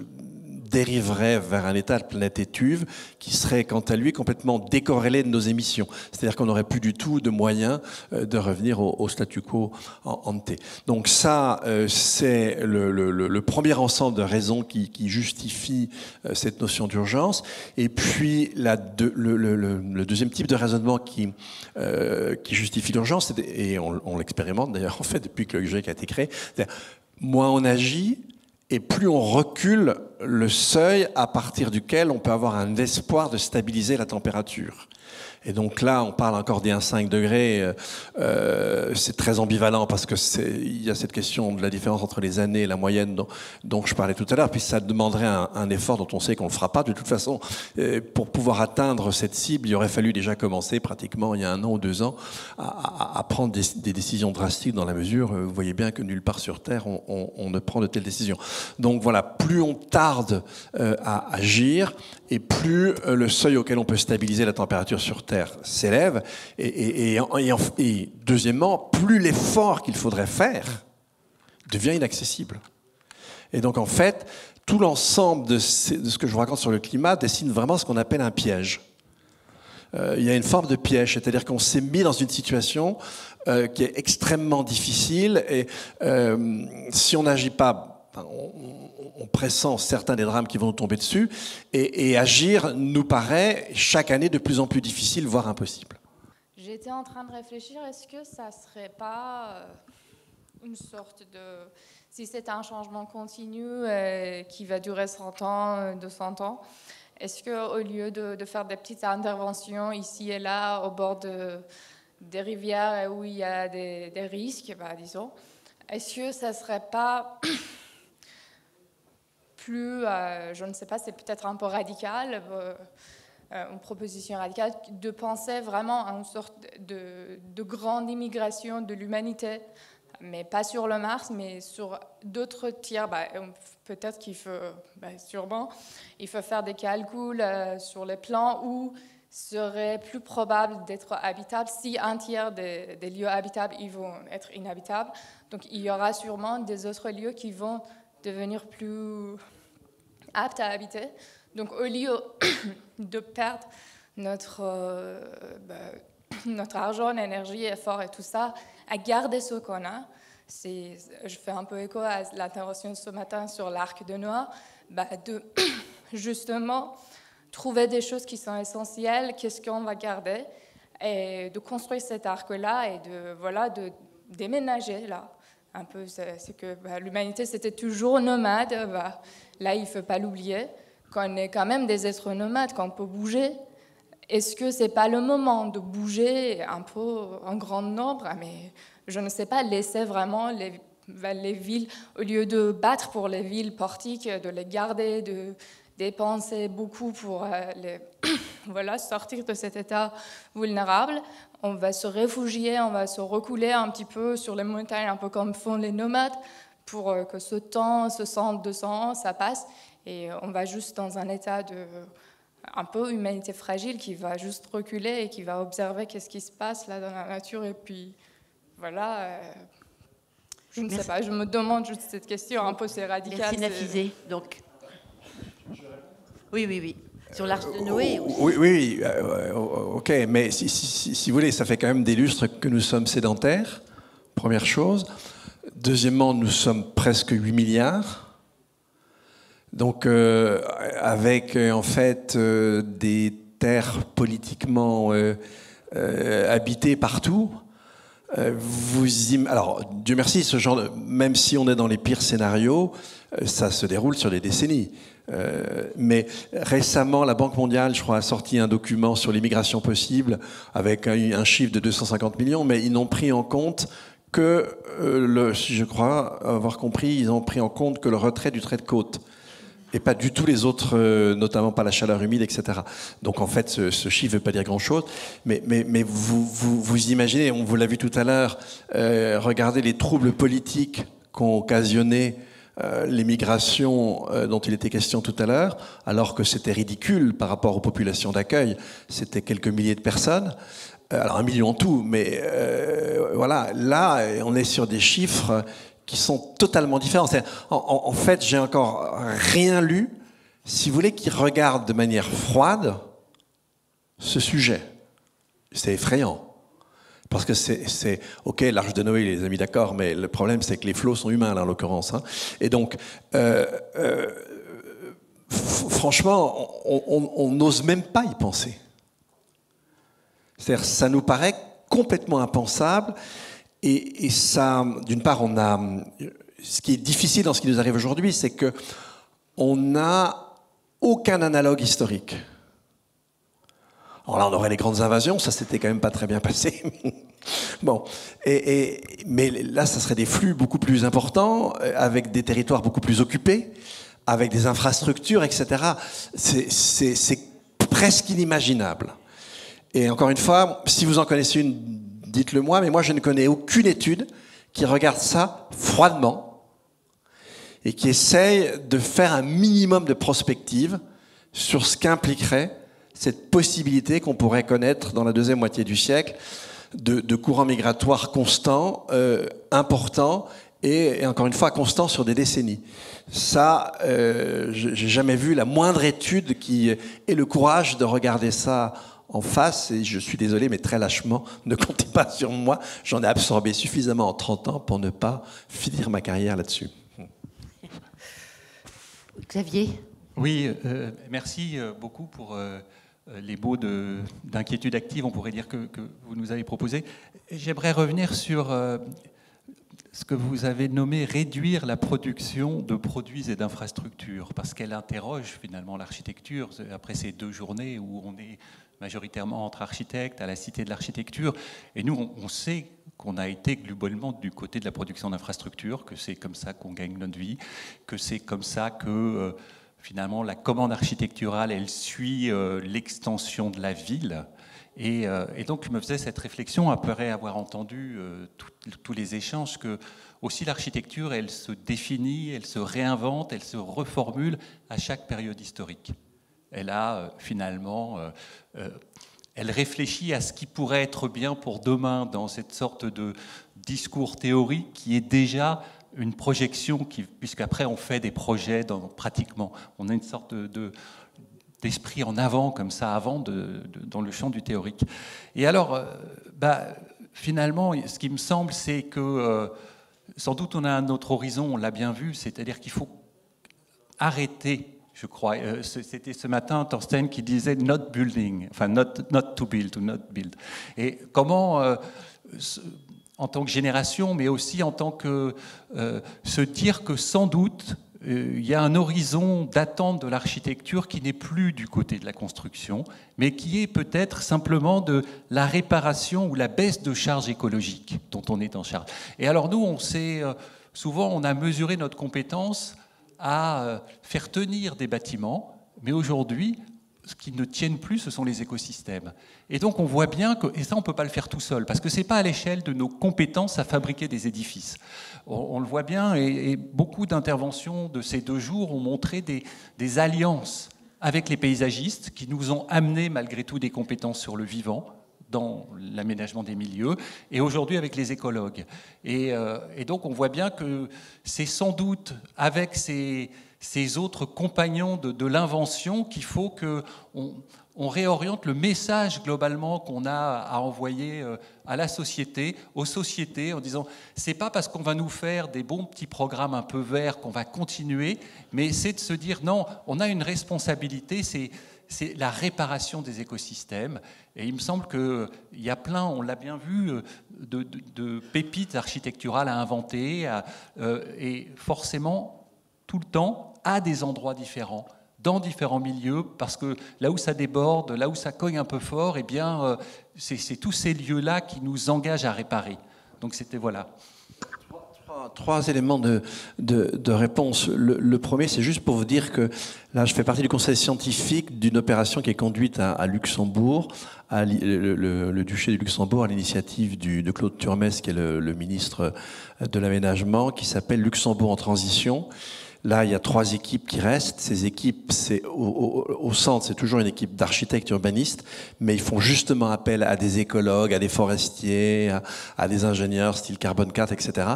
dériverait vers un état de planète étuve qui serait quant à lui complètement décorrélé de nos émissions. C'est-à-dire qu'on n'aurait plus du tout de moyens de revenir au statu quo ante. Donc ça, c'est le premier ensemble de raisons qui justifie cette notion d'urgence. Et puis le deuxième type de raisonnement qui justifie l'urgence, et on l'expérimente d'ailleurs en fait depuis que le GIEC a été créé, c'est-à-dire moins on agit, et plus on recule le seuil à partir duquel on peut avoir un espoir de stabiliser la température. Et donc là, on parle encore des 1,5 degrés. C'est très ambivalent parce que il y a cette question de la différence entre les années et la moyenne dont je parlais tout à l'heure. Puis ça demanderait un effort dont on sait qu'on ne le fera pas. De toute façon, pour pouvoir atteindre cette cible, il aurait fallu déjà commencer pratiquement il y a 1 an ou 2 ans à prendre des décisions drastiques dans la mesure, vous voyez bien que nulle part sur Terre on ne prend de telles décisions. Donc voilà, plus on tarde à agir et plus le seuil auquel on peut stabiliser la température sur Terre s'élève. Et deuxièmement, plus l'effort qu'il faudrait faire devient inaccessible. Et donc en fait, tout l'ensemble de ce que je vous raconte sur le climat dessine vraiment ce qu'on appelle un piège. Il y a une forme de piège, c'est-à-dire qu'on s'est mis dans une situation qui est extrêmement difficile et si on n'agit pas, on pressent certains des drames qui vont nous tomber dessus et agir nous paraît chaque année de plus en plus difficile, voire impossible. j'étais en train de réfléchir, est-ce que ça serait pas une sorte de... Si c'est un changement continu qui va durer 100 ans, 200 ans, est-ce qu'au lieu de faire des petites interventions ici et là, au bord des rivières où il y a des risques, disons, est-ce que ça serait pas plus, je ne sais pas, c'est peut-être un peu radical, une proposition radicale, de penser vraiment à une sorte de grande immigration de l'humanité, mais pas sur le Mars, mais sur d'autres tiers. Peut-être qu'il faut, sûrement, il faut faire des calculs sur les plans où serait plus probable d'être habitable. Si un tiers des lieux habitables, ils vont être inhabitables, donc il y aura sûrement des autres lieux qui vont devenir plus aptes à habiter. Donc au lieu de perdre notre argent, énergie, effort et tout ça, à garder ce qu'on a, je fais un peu écho à l'intervention de ce matin sur l'arc de Noé, de justement trouver des choses qui sont essentielles, qu'est-ce qu'on va garder, et de construire cet arc-là et de déménager là. Un peu, c'est que l'humanité c'était toujours nomade, là il ne faut pas l'oublier, qu'on est quand même des êtres nomades, qu'on peut bouger. Est-ce que ce n'est pas le moment de bouger un peu en grand nombre, mais je ne sais pas, laisser vraiment les villes, au lieu de battre pour les villes portiques, de les garder, de dépenser beaucoup pour sortir de cet état vulnérable. On va se réfugier, on va se recouler un petit peu sur les montagnes, un peu comme font les nomades, pour que ce temps, ce 100, 200 ans, ça passe. Et on va juste dans un état de un peu humanité fragile qui va juste reculer et qui va observer qu'est-ce qui se passe là dans la nature. Et puis voilà, je ne sais pas, je me demande juste cette question, un peu c'est radical. Merci Nafisé. Donc, oui. Sur l'arche de Noé aussi. Oui, ok, mais si vous voulez, ça fait quand même des lustres que nous sommes sédentaires, première chose. Deuxièmement, nous sommes presque 8 milliards. Donc, avec en fait des terres politiquement habitées partout, alors, Dieu merci, ce genre même si on est dans les pires scénarios, ça se déroule sur des décennies. Mais récemment, la Banque mondiale, je crois, a sorti un document sur l'immigration possible avec un chiffre de 250 millions, mais ils n'ont pris en compte que, si je crois avoir compris, ils ont pris en compte que le retrait du trait de côte. Et pas du tout les autres, notamment pas la chaleur humide, etc. Donc en fait, ce chiffre ne veut pas dire grand-chose. Mais vous imaginez, on vous l'a vu tout à l'heure, regardez les troubles politiques qu'ont occasionné les migrations dont il était question tout à l'heure, alors que c'était ridicule par rapport aux populations d'accueil. C'était quelques milliers de personnes. Alors 1 million en tout, mais voilà, là, on est sur des chiffres qui sont totalement différents. En fait, j'ai encore rien lu, si vous voulez, qui regarde de manière froide ce sujet. C'est effrayant. Parce que c'est ok, l'arche de Noé, les amis, d'accord, mais le problème, c'est que les flots sont humains, là, en l'occurrence. Hein. Et donc, franchement, on n'ose même pas y penser. C'est-à-dire, ça nous paraît complètement impensable. Et ça, d'une part, ce qui est difficile dans ce qui nous arrive aujourd'hui, c'est qu'on n'a aucun analogue historique. Alors là, on aurait les grandes invasions, ça s'était quand même pas très bien passé. Bon, mais là, ça serait des flux beaucoup plus importants, avec des territoires beaucoup plus occupés, avec des infrastructures, etc. C'est presque inimaginable. Et encore une fois, si vous en connaissez une, dites-le moi, mais moi je ne connais aucune étude qui regarde ça froidement et qui essaye de faire un minimum de prospective sur ce qu'impliquerait cette possibilité qu'on pourrait connaître dans la deuxième moitié du siècle de courants migratoires constants, importants et encore une fois constants sur des décennies. Ça, j'ai jamais vu la moindre étude qui ait le courage de regarder ça en face, et je suis désolé, mais très lâchement, ne comptez pas sur moi, j'en ai absorbé suffisamment en 30 ans pour ne pas finir ma carrière là-dessus. Xavier ? Oui, merci beaucoup pour les mots d'inquiétude active, on pourrait dire, que vous nous avez proposés. J'aimerais revenir sur ce que vous avez nommé réduire la production de produits et d'infrastructures, parce qu'elle interroge finalement l'architecture. Après ces 2 journées où on est majoritairement entre architectes, à la Cité de l'Architecture, et nous, on sait qu'on a été globalement du côté de la production d'infrastructures, que c'est comme ça qu'on gagne notre vie, que c'est comme ça que finalement la commande architecturale, elle suit l'extension de la ville. Et donc je me faisais cette réflexion après avoir entendu tous les échanges, que aussi l'architecture, elle se définit, elle se réinvente, elle se reformule à chaque période historique. Elle a finalement, elle réfléchit à ce qui pourrait être bien pour demain dans cette sorte de discours théorique qui est déjà une projection, puisqu'après on fait des projets pratiquement. On a une sorte d'esprit en avant, comme ça, avant dans le champ du théorique. Et alors, finalement, ce qui me semble, c'est que sans doute on a un autre horizon, on l'a bien vu, c'est-à-dire qu'il faut arrêter. Je crois, c'était ce matin Thorsten qui disait not building, enfin not to build, to not build. Et comment, en tant que génération, mais aussi en tant que se dire que sans doute il y a un horizon d'attente de l'architecture qui n'est plus du côté de la construction, mais qui est peut-être simplement de la réparation ou la baisse de charge écologique dont on est en charge. Et alors nous, souvent on a mesuré notre compétence à faire tenir des bâtiments, mais aujourd'hui, ce qui ne tiennent plus, ce sont les écosystèmes. Et donc on voit bien que, et ça on ne peut pas le faire tout seul, parce que ce n'est pas à l'échelle de nos compétences à fabriquer des édifices. On le voit bien, et beaucoup d'interventions de ces 2 jours ont montré des alliances avec les paysagistes qui nous ont amené malgré tout des compétences sur le vivant, dans l'aménagement des milieux, et aujourd'hui avec les écologues. Et donc on voit bien que c'est sans doute avec ces autres compagnons de l'invention qu'il faut qu'on réoriente le message globalement qu'on a à envoyer à la société, aux sociétés, en disant c'est pas parce qu'on va nous faire des bons petits programmes un peu verts qu'on va continuer, mais c'est de se dire non, on a une responsabilité, c'est la réparation des écosystèmes. Et il me semble qu'il y a plein, on l'a bien vu, de pépites architecturales à inventer, et forcément, tout le temps, à des endroits différents, dans différents milieux, parce que là où ça déborde, là où ça cogne un peu fort, eh bien, c'est tous ces lieux-là qui nous engagent à réparer. Donc c'était, voilà. 3 éléments de réponse. Le premier, c'est juste pour vous dire que là, je fais partie du conseil scientifique d'une opération qui est conduite à Luxembourg, le duché du Luxembourg, à l'initiative de Claude Turmes, qui est le ministre de l'Aménagement, qui s'appelle Luxembourg en transition. Là, il y a 3 équipes qui restent. Ces équipes, au centre, c'est toujours une équipe d'architectes urbanistes, mais ils font justement appel à des écologues, à des forestiers, à des ingénieurs style Carbone 4, etc.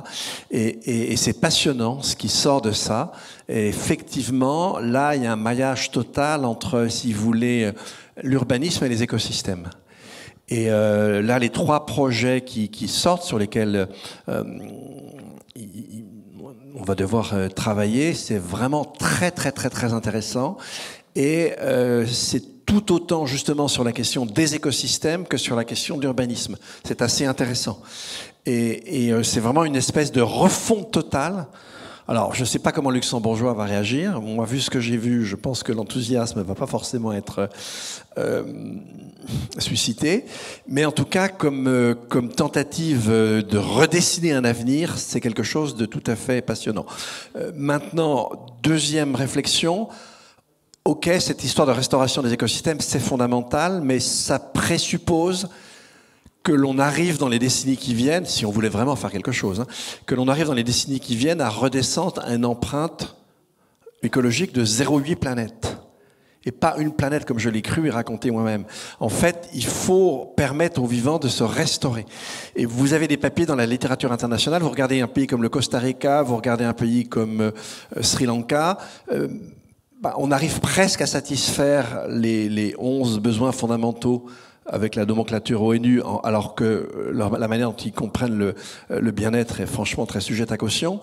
Et c'est passionnant ce qui sort de ça. Et effectivement, là, il y a un maillage total entre, si vous voulez, l'urbanisme et les écosystèmes. Et là, les 3 projets qui sortent, sur lesquels on va devoir travailler, c'est vraiment très, très, très, très intéressant. Et c'est tout autant justement sur la question des écosystèmes que sur la question de l'urbanisme. C'est assez intéressant. Et c'est vraiment une espèce de refonte totale. Alors, je ne sais pas comment le Luxembourgeois va réagir. Moi, vu ce que j'ai vu, je pense que l'enthousiasme ne va pas forcément être suscité. Mais en tout cas, comme tentative de redessiner un avenir, c'est quelque chose de tout à fait passionnant. Maintenant, deuxième réflexion. OK, cette histoire de restauration des écosystèmes, c'est fondamental, mais ça présuppose que l'on arrive dans les décennies qui viennent, si on voulait vraiment faire quelque chose, que l'on arrive dans les décennies qui viennent à redescendre à une empreinte écologique de 0,8 planète. Et pas une planète comme je l'ai cru et raconté moi-même. En fait, il faut permettre aux vivants de se restaurer. Et vous avez des papiers dans la littérature internationale, vous regardez un pays comme le Costa Rica, vous regardez un pays comme Sri Lanka, on arrive presque à satisfaire les 11 besoins fondamentaux avec la nomenclature ONU, alors que la manière dont ils comprennent le bien-être est franchement très sujette à caution.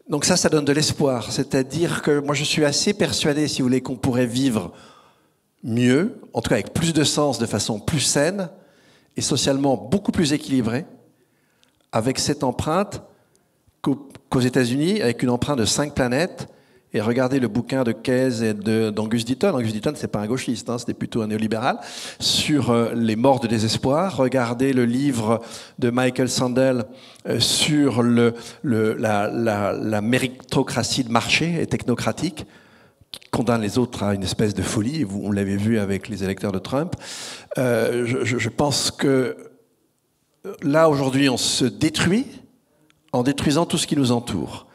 Donc ça donne de l'espoir. C'est-à-dire que moi, je suis assez persuadé, si vous voulez, qu'on pourrait vivre mieux, en tout cas avec plus de sens, de façon plus saine et socialement beaucoup plus équilibrée, avec cette empreinte qu'aux États-Unis, avec une empreinte de 5 planètes. Et regardez le bouquin de Keynes et d'Angus Deaton. Angus Deaton, c'est pas un gauchiste, hein, c'était plutôt un néolibéral, sur les morts de désespoir. Regardez le livre de Michael Sandel sur la méritocratie de marché et technocratique, qui condamne les autres à une espèce de folie. On l'avait vu avec les électeurs de Trump. Je pense que là, aujourd'hui, on se détruit en détruisant tout ce qui nous entoure.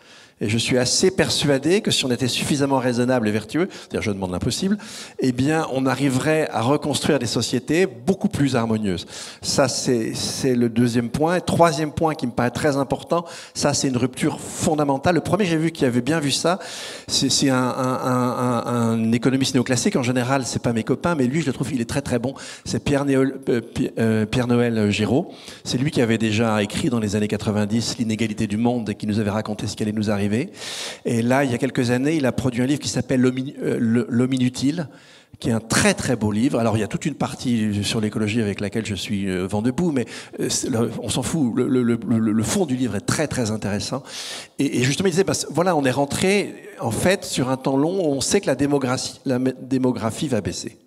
Et je suis assez persuadé que si on était suffisamment raisonnable et vertueux, c'est-à-dire je demande l'impossible, eh bien, on arriverait à reconstruire des sociétés beaucoup plus harmonieuses. Ça, c'est le deuxième point. Et troisième point qui me paraît très important, ça, c'est une rupture fondamentale. Le premier que j'ai vu qui avait bien vu ça, c'est un économiste néoclassique. En général, c'est pas mes copains, mais lui, je le trouve, il est très très bon. C'est Pierre-Noël Giraud. C'est lui qui avait déjà écrit dans les années 90 L'inégalité du monde et qui nous avait raconté ce qui allait nous arriver. Et là, il y a quelques années, il a produit un livre qui s'appelle L'homme inutile, qui est un très très beau livre. Alors il y a toute une partie sur l'écologie avec laquelle je suis vent debout, mais on s'en fout. Le fond du livre est très très intéressant. Et justement, il disait, voilà, on est rentré en fait sur un temps long où on sait que la démographie va baisser.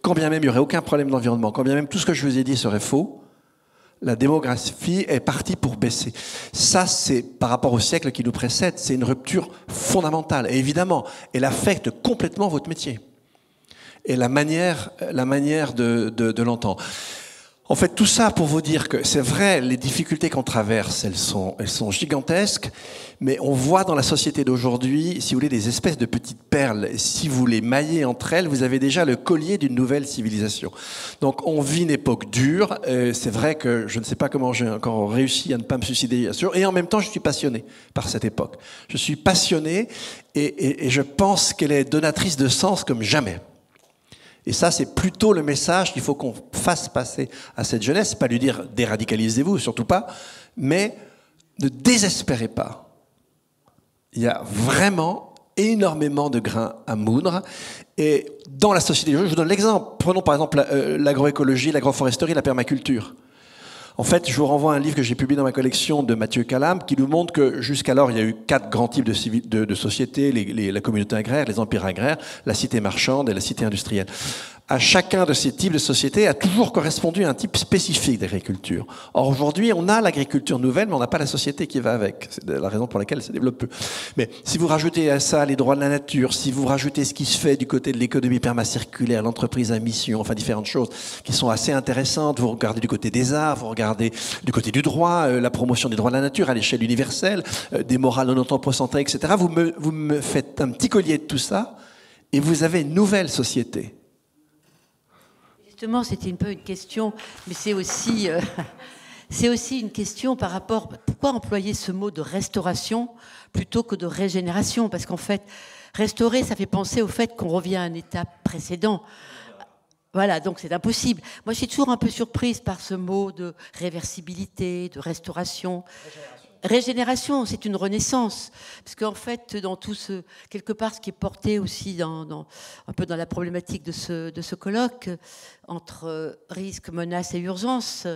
Quand bien même il n'y aurait aucun problème d'environnement, quand bien même tout ce que je vous ai dit serait faux, la démographie est partie pour baisser. Ça, c'est par rapport au siècle qui nous précède, c'est une rupture fondamentale. Et évidemment, elle affecte complètement votre métier et la manière de l'entendre. En fait, tout ça pour vous dire que c'est vrai, les difficultés qu'on traverse, elles sont gigantesques, mais on voit dans la société d'aujourd'hui, si vous voulez, des espèces de petites perles. Et si vous les maillez entre elles, vous avez déjà le collier d'une nouvelle civilisation. Donc on vit une époque dure. C'est vrai que je ne sais pas comment j'ai encore réussi à ne pas me suicider, bien sûr. Et en même temps, je suis passionné par cette époque. Je suis passionné et je pense qu'elle est donatrice de sens comme jamais. Et ça, c'est plutôt le message qu'il faut qu'on fasse passer à cette jeunesse. C'est pas lui dire déradicalisez-vous, surtout pas, mais ne désespérez pas. Il y a vraiment énormément de grains à moudre. Et dans la société, je vous donne l'exemple. Prenons par exemple l'agroécologie, l'agroforesterie, la permaculture. En fait, je vous renvoie à un livre que j'ai publié dans ma collection de Mathieu Calam qui nous montre que jusqu'alors, il y a eu 4 grands types de sociétés, la communauté agraire, les empires agraires, la cité marchande et la cité industrielle. À chacun de ces types de sociétés a toujours correspondu un type spécifique d'agriculture. Or, aujourd'hui, on a l'agriculture nouvelle, mais on n'a pas la société qui va avec. C'est la raison pour laquelle elle se développe peu. Mais si vous rajoutez à ça les droits de la nature, si vous rajoutez ce qui se fait du côté de l'économie permacirculaire, l'entreprise à mission, enfin différentes choses qui sont assez intéressantes, vous regardez du côté des arts, vous regardez du côté du droit, la promotion des droits de la nature à l'échelle universelle, des morales non anthropocentrées, etc. Vous me faites un petit collier de tout ça et vous avez une nouvelle société. Justement, c'était un peu une question, mais c'est aussi une question par rapport... Pourquoi employer ce mot de restauration plutôt que de régénération? Parce qu'en fait, restaurer, ça fait penser au fait qu'on revient à un état précédent. Voilà, donc c'est impossible. Moi, je suis toujours un peu surprise par ce mot de réversibilité, de restauration. Régénération, c'est une renaissance, parce qu'en fait, dans tout quelque part, ce qui est porté aussi un peu dans la problématique de ce colloque, entre risque, menace et urgence,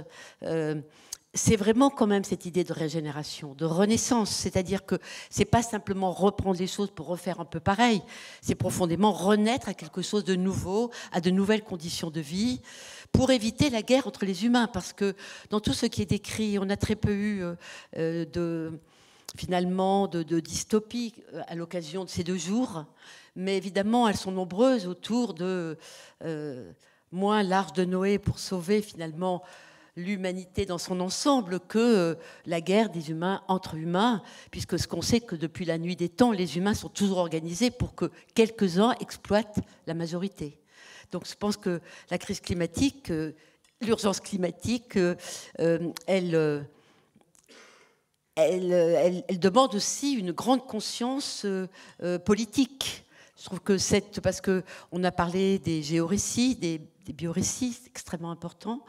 c'est vraiment quand même cette idée de régénération, de renaissance, c'est-à-dire que c'est pas simplement reprendre les choses pour refaire un peu pareil, c'est profondément renaître à quelque chose de nouveau, à de nouvelles conditions de vie, pour éviter la guerre entre les humains, parce que dans tout ce qui est décrit, on a très peu eu de dystopie à l'occasion de ces 2 jours, mais évidemment, elles sont nombreuses autour de moins l'arche de Noé pour sauver finalement l'humanité dans son ensemble que la guerre des humains entre humains, puisque ce qu'on sait que depuis la nuit des temps, les humains sont toujours organisés pour que quelques-uns exploitent la majorité. Donc je pense que la crise climatique, l'urgence climatique, elle demande aussi une grande conscience politique. Je trouve que parce qu'on a parlé des géorécits, des biorécits, c'est extrêmement important,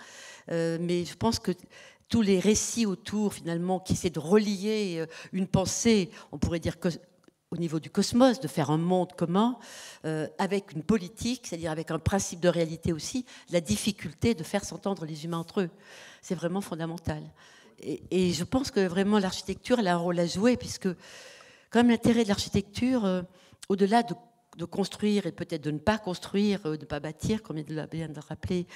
mais je pense que tous les récits autour, finalement, qui essaient de relier une pensée, on pourrait dire que au niveau du cosmos, de faire un monde commun, avec une politique, c'est-à-dire avec un principe de réalité aussi, la difficulté de faire s'entendre les humains entre eux. C'est vraiment fondamental. Et je pense que vraiment l'architecture, elle a un rôle à jouer, puisque quand même l'intérêt de l'architecture, au-delà de construire et peut-être de ne pas construire, de ne pas bâtir, comme il l'a bien rappelé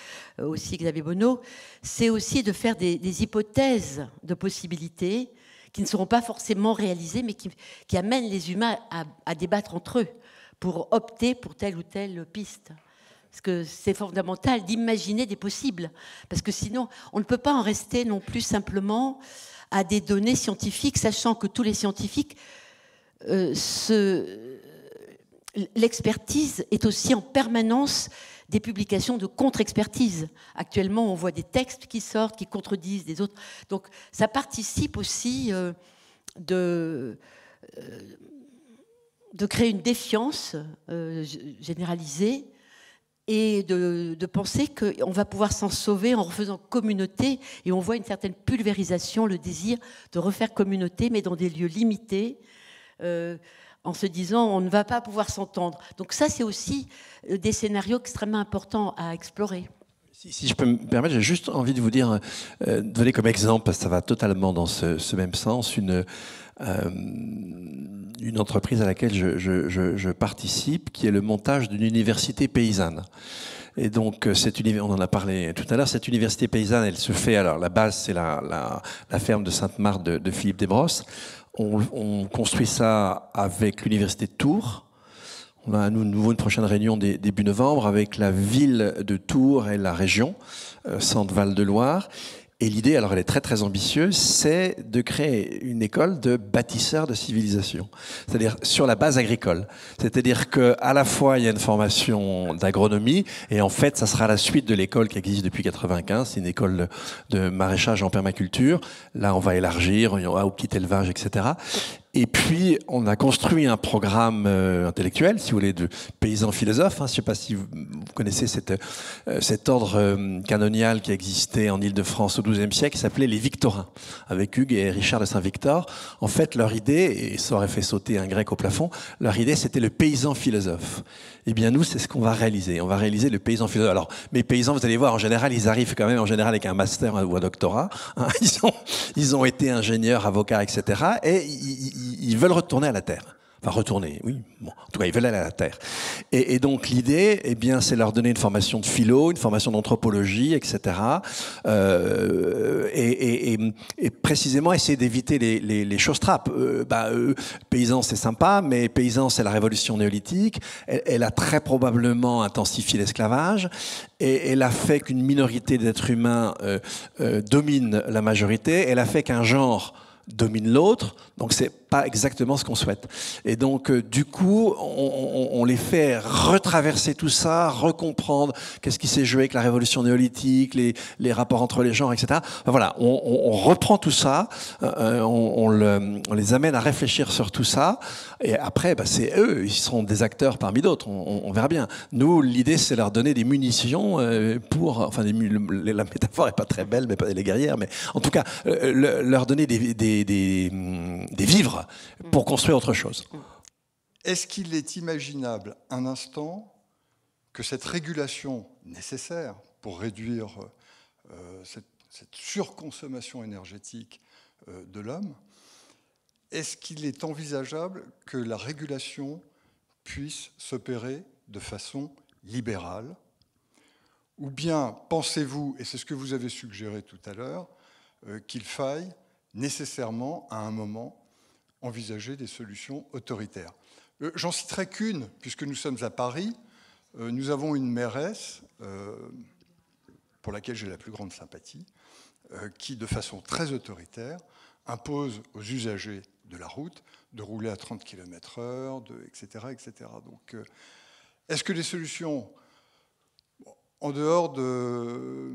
aussi Xavier Bonneau, c'est aussi de faire des hypothèses de possibilités qui ne seront pas forcément réalisées, mais qui amènent les humains à débattre entre eux pour opter pour telle ou telle piste. Parce que c'est fondamental d'imaginer des possibles. Parce que sinon, on ne peut pas en rester non plus simplement à des données scientifiques, sachant que tous les scientifiques, l'expertise est aussi en permanence des publications de contre-expertise. Actuellement, on voit des textes qui sortent, qui contredisent des autres. Donc, ça participe aussi de créer une défiance généralisée et de penser qu'on va pouvoir s'en sauver en refaisant communauté. Et on voit une certaine pulvérisation, le désir de refaire communauté, mais dans des lieux limités, en se disant on ne va pas pouvoir s'entendre. Donc ça, c'est aussi des scénarios extrêmement importants à explorer. Si je peux me permettre, j'ai juste envie de vous dire, donner comme exemple, parce que ça va totalement dans ce même sens, une entreprise à laquelle je participe, qui est le montage d'une université paysanne. Et donc, on en a parlé tout à l'heure, cette université paysanne, elle se fait, alors la base, c'est la ferme de Sainte-Marthe de Philippe Desbrosses. On construit ça avec l'université de Tours. On a à nouveau une prochaine réunion début novembre avec la ville de Tours et la région, Centre-Val de Loire. Et l'idée, alors elle est très très ambitieuse, c'est de créer une école de bâtisseurs de civilisation, c'est-à-dire sur la base agricole. C'est-à-dire qu'à la fois il y a une formation d'agronomie et en fait ça sera la suite de l'école qui existe depuis 1995, c'est une école de maraîchage en permaculture. Là on va élargir, il y aura au petit élevage, etc. Et puis, on a construit un programme intellectuel, si vous voulez, de paysans philosophes. Je ne sais pas si vous connaissez cet ordre canonial qui existait en Île-de-France au XIIe siècle, qui s'appelait les Victorins, avec Hugues et Richard de Saint-Victor. En fait, leur idée, et ça aurait fait sauter un grec au plafond, leur idée, c'était le paysan philosophe. Eh bien, nous, c'est ce qu'on va réaliser. On va réaliser le paysan philosophe. Alors, mes paysans, vous allez voir, en général, ils arrivent quand même, en général, avec un master ou un doctorat. Ils ont été ingénieurs, avocats, etc. Et ils veulent retourner à la terre. Enfin, retourner, oui. Bon, en tout cas, ils veulent aller à la terre. Et donc, l'idée, eh bien, c'est leur donner une formation de philo, une formation d'anthropologie, etc. Et précisément, essayer d'éviter les choses trappes. Paysan, c'est sympa, mais paysan, c'est la révolution néolithique. Elle a très probablement intensifié l'esclavage. Et elle a fait qu'une minorité d'êtres humains domine la majorité. Elle a fait qu'un genre domine l'autre, donc c'est pas exactement ce qu'on souhaite. Et donc, du coup, on les fait retraverser tout ça, recomprendre qu'est-ce qui s'est joué avec la révolution néolithique, les rapports entre les genres, etc. Enfin, voilà, on reprend tout ça, on les amène à réfléchir sur tout ça, et après, c'est eux, ils seront des acteurs parmi d'autres, on verra bien. Nous, l'idée, c'est leur donner des munitions enfin, la métaphore est pas très belle, mais pas les guerrières, mais en tout cas, leur donner des vivres pour construire autre chose. Est-ce qu'il est imaginable un instant que cette régulation nécessaire pour réduire cette surconsommation énergétique de l'homme, est-ce qu'il est envisageable que la régulation puisse s'opérer de façon libérale? Ou bien pensez-vous, et c'est ce que vous avez suggéré tout à l'heure, qu'il faille nécessairement, à un moment, envisager des solutions autoritaires? J'en citerai qu'une, puisque nous sommes à Paris. Nous avons une mairesse, pour laquelle j'ai la plus grande sympathie, qui, de façon très autoritaire, impose aux usagers de la route de rouler à 30 km/h, etc., etc. Donc, est-ce que les solutions, en dehors de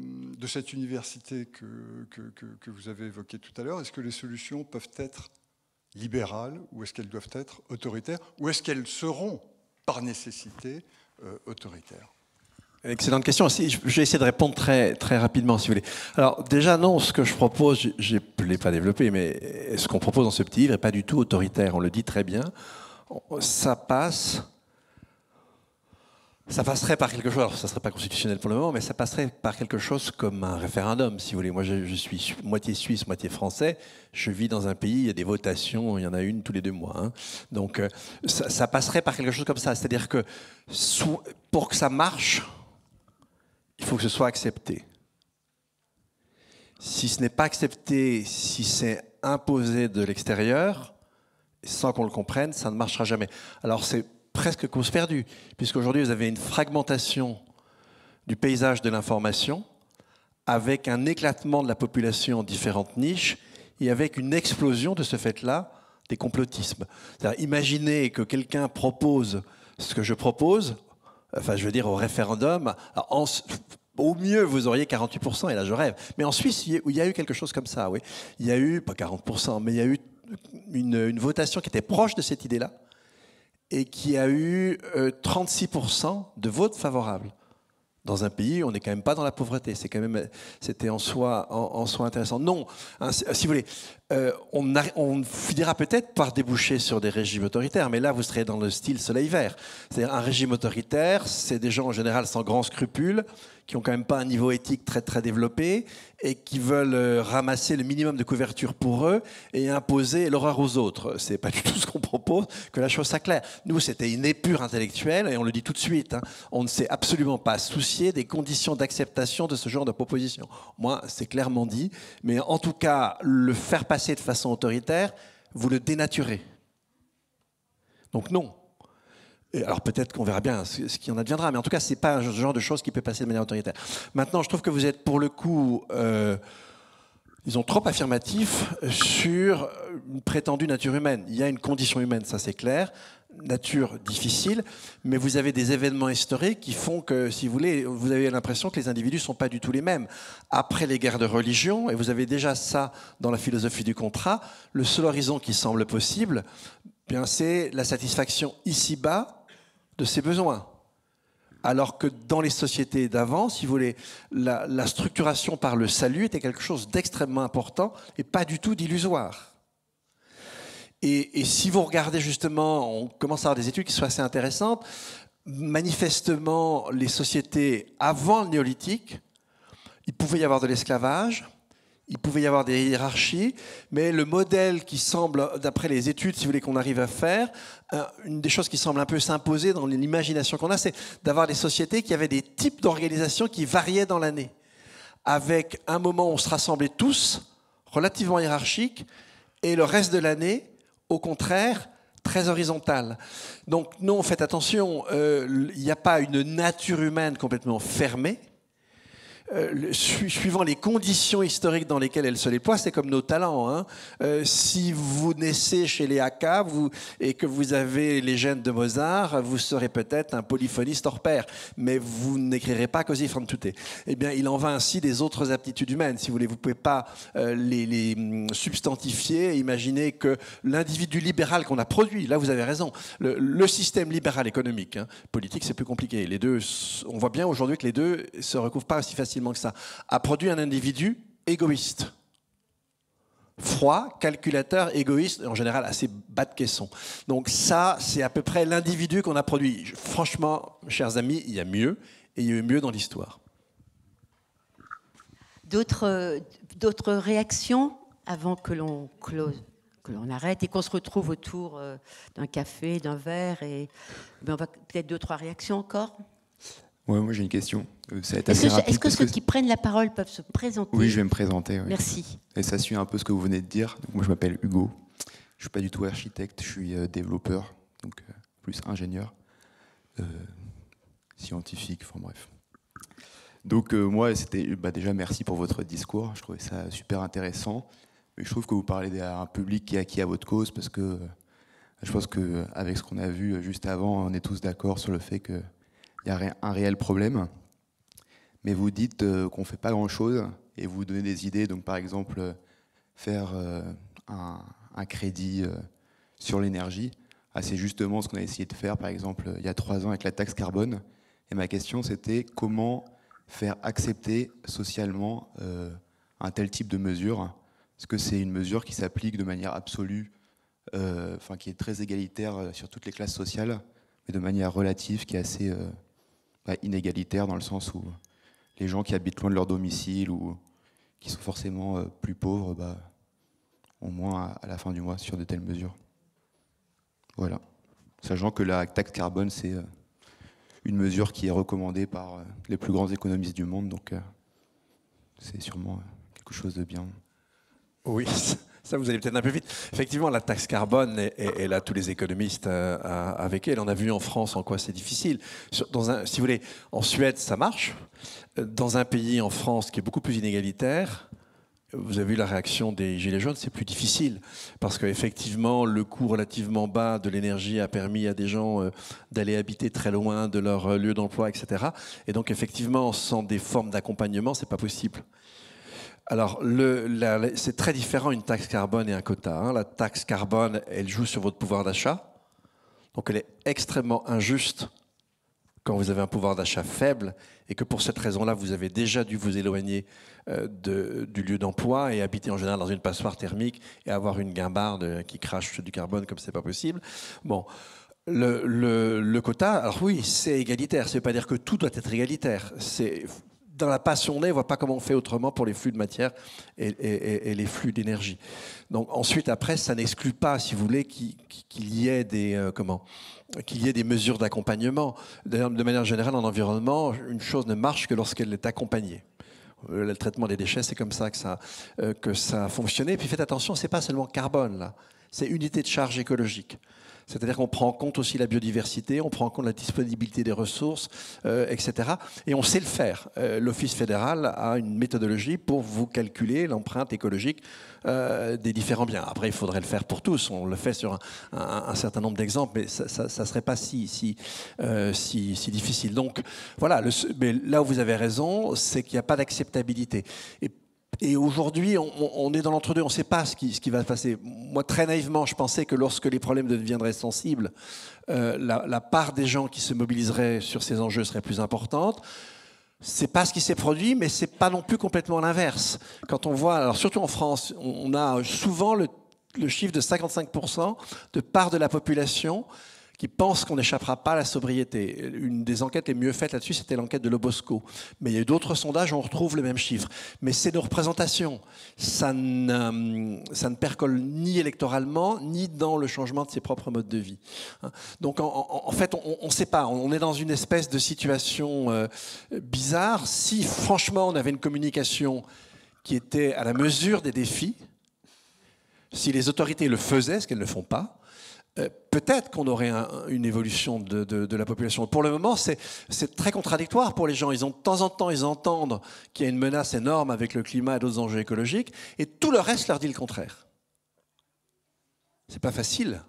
cette université que vous avez évoquée tout à l'heure, est-ce que les solutions peuvent être libérales ou est-ce qu'elles doivent être autoritaires ou est-ce qu'elles seront, par nécessité, autoritaires? Excellente question. Je vais essayer de répondre très, très rapidement, si vous voulez. Alors, déjà, non, ce que je propose, je ne l'ai pas développé, mais ce qu'on propose dans ce petit livre n'est pas du tout autoritaire. On le dit très bien. ça passerait par quelque chose, alors ça ne serait pas constitutionnel pour le moment, mais ça passerait par quelque chose comme un référendum, si vous voulez. Moi, je suis moitié suisse, moitié français. Je vis dans un pays, il y a des votations, il y en a une tous les 2 mois. Hein. Donc, ça passerait par quelque chose comme ça. C'est-à-dire que pour que ça marche, il faut que ce soit accepté. Si ce n'est pas accepté, si c'est imposé de l'extérieur, sans qu'on le comprenne, ça ne marchera jamais. Alors, c'est presque cause perdue, puisqu'aujourd'hui vous avez une fragmentation du paysage de l'information, avec un éclatement de la population en différentes niches, et avec une explosion de ce fait-là des complotismes. C'est-à-dire, imaginez que quelqu'un propose ce que je propose, enfin je veux dire au référendum, au mieux vous auriez 48%, et là je rêve. Mais en Suisse, il y a eu quelque chose comme ça, oui. Il y a eu, pas 40%, mais il y a eu une votation qui était proche de cette idée-là, et qui a eu 36% de votes favorables. Dans un pays où on n'est quand même pas dans la pauvreté. C'était en soi intéressant. Non, hein, si vous voulez, on finira peut-être par déboucher sur des régimes autoritaires, mais là, vous serez dans le style soleil vert. C'est-à-dire un régime autoritaire, c'est des gens en général sans grands scrupules, qui n'ont quand même pas un niveau éthique très, très développé et qui veulent ramasser le minimum de couverture pour eux et imposer l'horreur aux autres. Ce n'est pas du tout ce qu'on propose, que la chose soit claire. Nous, c'était une épure intellectuelle, et on le dit tout de suite, hein, on ne s'est absolument pas soucié des conditions d'acceptation de ce genre de proposition. Moi, c'est clairement dit, mais en tout cas, le faire passer de façon autoritaire, vous le dénaturez. Donc non. Et alors peut-être qu'on verra bien ce qui en adviendra, mais en tout cas, ce n'est pas un genre de choses qui peut passer de manière autoritaire. Maintenant, je trouve que vous êtes pour le coup, disons, trop affirmatif sur une prétendue nature humaine. Il y a une condition humaine, ça c'est clair, nature difficile, mais vous avez des événements historiques qui font que, si vous voulez, vous avez l'impression que les individus ne sont pas du tout les mêmes. Après les guerres de religion, et vous avez déjà ça dans la philosophie du contrat, le seul horizon qui semble possible, bien, c'est la satisfaction ici-bas de ses besoins. Alors que dans les sociétés d'avant, si vous voulez, la structuration par le salut était quelque chose d'extrêmement important et pas du tout d'illusoire. Et si vous regardez justement, on commence à avoir des études qui sont assez intéressantes, manifestement, les sociétés avant le néolithique, il pouvait y avoir de l'esclavage, il pouvait y avoir des hiérarchies, mais le modèle qui semble, d'après les études, si vous voulez, qu'on arrive à faire, une des choses qui semble un peu s'imposer dans l'imagination qu'on a, c'est d'avoir des sociétés qui avaient des types d'organisation qui variaient dans l'année, avec un moment où on se rassemblait tous, relativement hiérarchiques, et le reste de l'année, au contraire, très horizontale. Donc non, faites attention, il n'y a pas une nature humaine complètement fermée. Suivant les conditions historiques dans lesquelles elle se déploie, c'est comme nos talents. Hein. Si vous naissez chez les Haka et que vous avez les gènes de Mozart, vous serez peut-être un polyphoniste hors pair, mais vous n'écrirez pas Così fan tutte. Eh bien, il en va ainsi des autres aptitudes humaines. Si vous voulez, vous ne pouvez pas les substantifier et imaginer que l'individu libéral qu'on a produit, là vous avez raison, le système libéral économique, hein, politique c'est plus compliqué. Les deux, on voit bien aujourd'hui que les deux ne se recouvrent pas aussi facilement que ça, a produit un individu égoïste. Froid, calculateur, égoïste, en général assez bas de caisson. Donc ça, c'est à peu près l'individu qu'on a produit. Franchement, chers amis, il y a mieux, et il y a eu mieux dans l'histoire. D'autres réactions avant que l'on close, que l'on arrête et qu'on se retrouve autour d'un café, d'un verre, et on va peut-être 2-3 réactions encore. Ouais, moi j'ai une question. Ça va être assez rapide. Est-ce que ceux qui prennent la parole peuvent se présenter ? Oui, je vais me présenter. Ouais. Merci. Et ça suit un peu ce que vous venez de dire. Donc, moi je m'appelle Hugo. Je suis pas du tout architecte, je suis développeur, donc plus ingénieur, scientifique, enfin bref. Donc moi, c'était déjà merci pour votre discours. Je trouvais ça super intéressant. Mais je trouve que vous parlez à un public qui est acquis à votre cause, parce que je pense qu'avec ce qu'on a vu juste avant, on est tous d'accord sur le fait que il y a un réel problème, mais vous dites qu'on ne fait pas grand-chose et vous donnez des idées. Donc, par exemple, faire un crédit sur l'énergie. C'est justement ce qu'on a essayé de faire, par exemple, il y a 3 ans avec la taxe carbone. Et ma question, c'était comment faire accepter socialement un tel type de mesure. Est-ce que c'est une mesure qui s'applique de manière absolue qui est très égalitaire sur toutes les classes sociales, mais de manière relative, qui est assez inégalitaire dans le sens où les gens qui habitent loin de leur domicile ou qui sont forcément plus pauvres ont moins à la fin du mois sur de telles mesures. Voilà. Sachant que la taxe carbone, c'est une mesure qui est recommandée par les plus grands économistes du monde, donc c'est sûrement quelque chose de bien. Oui, ça vous allez peut-être un peu vite. Effectivement, la taxe carbone, et là tous les économistes avec elle, on a vu en France en quoi c'est difficile. Si vous voulez, en Suède, ça marche. Dans un pays, en France, qui est beaucoup plus inégalitaire, vous avez vu la réaction des Gilets jaunes, c'est plus difficile. Parce qu'effectivement, le coût relativement bas de l'énergie a permis à des gens d'aller habiter très loin de leur lieu d'emploi, etc. Et donc, effectivement, sans des formes d'accompagnement, c'est pas possible. Alors, c'est très différent une taxe carbone et un quota. Hein. La taxe carbone, elle joue sur votre pouvoir d'achat. Donc, elle est extrêmement injuste quand vous avez un pouvoir d'achat faible et que pour cette raison-là, vous avez déjà dû vous éloigner du lieu d'emploi et habiter en général dans une passoire thermique et avoir une guimbarde qui crache du carbone comme c'est pas possible. Bon, le quota, alors oui, c'est égalitaire. Ça ne veut pas dire que tout doit être égalitaire. Dans la passion, on ne voit pas comment on fait autrement pour les flux de matière et les flux d'énergie. Donc ensuite, après, ça n'exclut pas, si vous voulez, qu'il y ait des mesures d'accompagnement. D'ailleurs, de manière générale, en environnement, une chose ne marche que lorsqu'elle est accompagnée. Le traitement des déchets, c'est comme ça que ça a fonctionné. Et puis faites attention, ce n'est pas seulement carbone, là. C'est unité de charge écologique. C'est-à-dire qu'on prend en compte aussi la biodiversité, on prend en compte la disponibilité des ressources, etc. Et on sait le faire. L'Office fédéral a une méthodologie pour vous calculer l'empreinte écologique des différents biens. Après, il faudrait le faire pour tous. On le fait sur un certain nombre d'exemples, mais ça ne serait pas si difficile. Donc, voilà. Mais là où vous avez raison, c'est qu'il n'y a pas d'acceptabilité. Et aujourd'hui, on est dans l'entre-deux, on ne sait pas ce qui va se passer. Moi, très naïvement, je pensais que lorsque les problèmes deviendraient sensibles, la part des gens qui se mobiliseraient sur ces enjeux serait plus importante. Ce n'est pas ce qui s'est produit, mais ce n'est pas non plus complètement l'inverse. Quand on voit, alors surtout en France, on a souvent le chiffre de 55% de part de la population qui pense qu'on n'échappera pas à la sobriété. Une des enquêtes les mieux faites là-dessus, c'était l'enquête de Lobosco. Mais il y a eu d'autres sondages où on retrouve le même chiffre. Mais c'est nos représentations. Ça ne percole ni électoralement, ni dans le changement de ses propres modes de vie. Donc en fait, on ne sait pas. On est dans une espèce de situation bizarre. Si franchement, on avait une communication qui était à la mesure des défis, si les autorités le faisaient, ce qu'elles ne font pas, peut-être qu'on aurait une évolution de la population. Pour le moment, c'est très contradictoire pour les gens. De temps en temps, ils entendent qu'il y a une menace énorme avec le climat et d'autres enjeux écologiques, et tout le reste leur dit le contraire. C'est pas facile.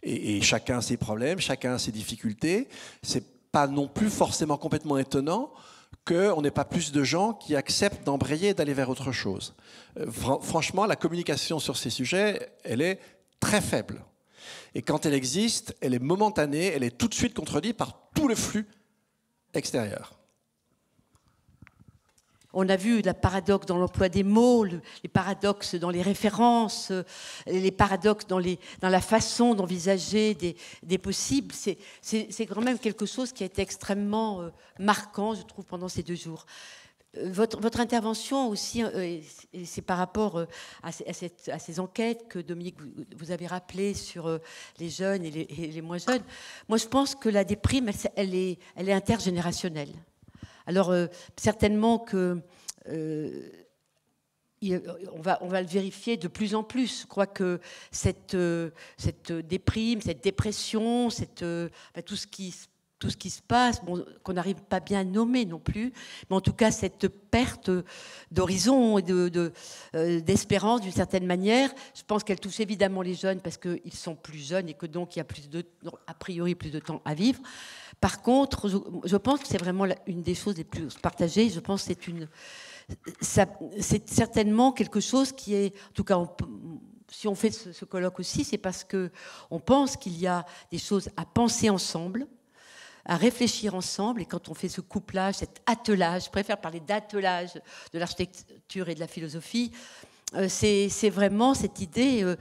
Et chacun a ses problèmes, chacun a ses difficultés. C'est pas non plus forcément complètement étonnant qu'on n'ait pas plus de gens qui acceptent d'embrayer et d'aller vers autre chose. Franchement, la communication sur ces sujets, elle est très faible. Et quand elle existe, elle est momentanée, elle est tout de suite contredite par tout le flux extérieur. On a vu le paradoxe dans l'emploi des mots, les paradoxes dans les références, les paradoxes dans la façon d'envisager des possibles. C'est quand même quelque chose qui a été extrêmement marquant, je trouve, pendant ces 2 jours. Votre intervention aussi, c'est par rapport à ces enquêtes que Dominique, vous avez rappelées sur les jeunes et les moins jeunes. Moi, je pense que la déprime, elle est intergénérationnelle. Alors, certainement que on va le vérifier de plus en plus. Je crois que cette déprime, cette dépression, tout ce qui se passe, qu'on n'arrive pas bien à nommer non plus, mais en tout cas cette perte d'horizon et d'espérance d'une certaine manière, je pense qu'elle touche évidemment les jeunes parce qu'ils sont plus jeunes et que donc il y a a priori plus de temps à vivre. Par contre, je pense que c'est vraiment une des choses les plus partagées. Je pense que c'est certainement quelque chose qui est, en tout cas, si on fait ce colloque aussi, c'est parce qu'on pense qu'il y a des choses à penser ensemble, à réfléchir ensemble, et quand on fait ce couplage, cet attelage, je préfère parler d'attelage de l'architecture et de la philosophie, c'est vraiment cette idée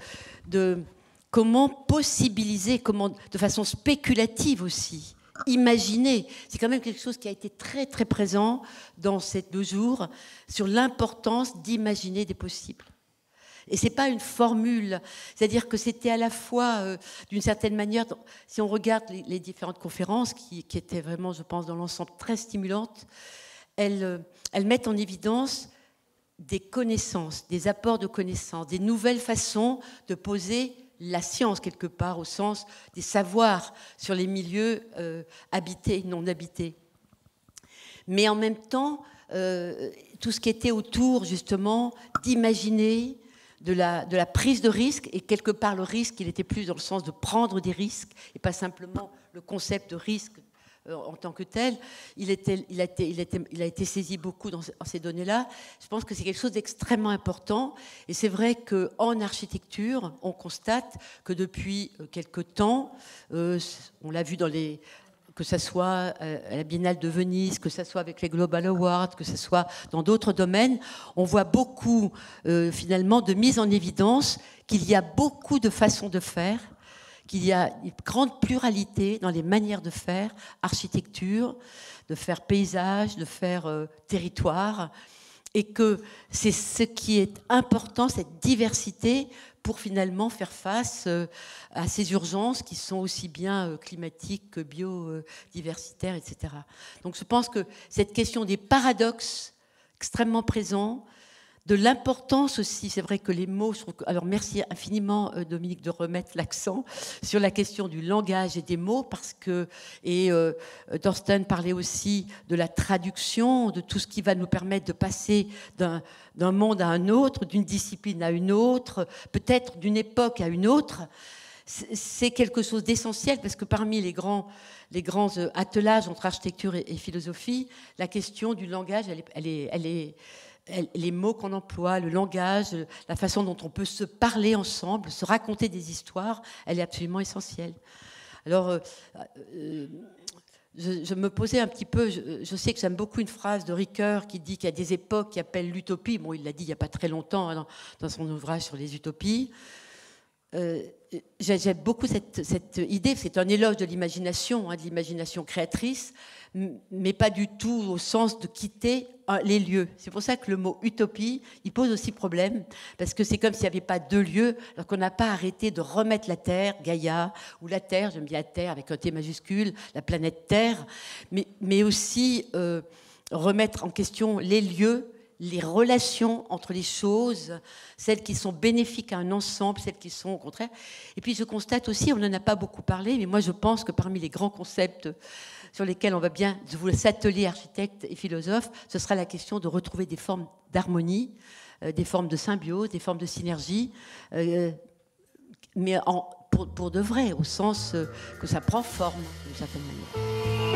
comment possibiliser, comment, de façon spéculative aussi, imaginer. C'est quand même quelque chose qui a été très très présent dans ces 2 jours, sur l'importance d'imaginer des possibles. Et ce n'est pas une formule, c'est-à-dire que c'était à la fois, d'une certaine manière, si on regarde les différentes conférences, qui étaient vraiment, je pense, dans l'ensemble très stimulantes, elles mettent en évidence des connaissances, des apports de connaissances, des nouvelles façons de poser la science, quelque part, au sens des savoirs sur les milieux habités et non habités. Mais en même temps, tout ce qui était autour, justement, d'imaginer, de la prise de risque, et quelque part le risque, il était plus dans le sens de prendre des risques, et pas simplement le concept de risque en tant que tel. Il a été saisi beaucoup dans ces données-là. Je pense que c'est quelque chose d'extrêmement important, et c'est vrai qu'en architecture, on constate que depuis quelque temps, on l'a vu que ce soit à la Biennale de Venise, que ce soit avec les Global Awards, que ce soit dans d'autres domaines, on voit beaucoup finalement de mise en évidence qu'il y a beaucoup de façons de faire, qu'il y a une grande pluralité dans les manières de faire architecture, de faire paysage, de faire territoire, et que c'est ce qui est important, cette diversité, pour finalement faire face à ces urgences qui sont aussi bien climatiques que biodiversitaires, etc. Donc je pense que cette question des paradoxes extrêmement présents, de l'importance aussi, c'est vrai que les mots sont... Alors merci infiniment Dominique de remettre l'accent sur la question du langage et des mots, parce que, et Thorsten parlait aussi de la traduction, de tout ce qui va nous permettre de passer d'un monde à un autre, d'une discipline à une autre, peut-être d'une époque à une autre. C'est quelque chose d'essentiel, parce que parmi les grands attelages entre architecture et philosophie, la question du langage, les mots qu'on emploie, le langage, la façon dont on peut se parler ensemble, se raconter des histoires, elle est absolument essentielle. Alors, je me posais un petit peu, je sais que j'aime beaucoup une phrase de Ricoeur qui dit qu'il y a des époques qui appellent l'utopie. Bon, il l'a dit il n'y a pas très longtemps dans son ouvrage sur les utopies. J'aime beaucoup cette idée, c'est un éloge de l'imagination créatrice, mais pas du tout au sens de quitter les lieux. C'est pour ça que le mot utopie, il pose aussi problème, parce que c'est comme s'il n'y avait pas 2 lieux, alors qu'on n'a pas arrêté de remettre la Terre, Gaïa, ou la Terre, j'aime bien la Terre avec un T majuscule, la planète Terre, mais aussi remettre en question les lieux, les relations entre les choses, celles qui sont bénéfiques à un ensemble, celles qui sont au contraire. Et puis je constate aussi, on n'en a pas beaucoup parlé, mais moi je pense que parmi les grands concepts sur lesquels on va bien s'atteler, architectes et philosophes, ce sera la question de retrouver des formes d'harmonie, des formes de symbiose, des formes de synergie, mais pour de vrai, au sens que ça prend forme d'une certaine manière.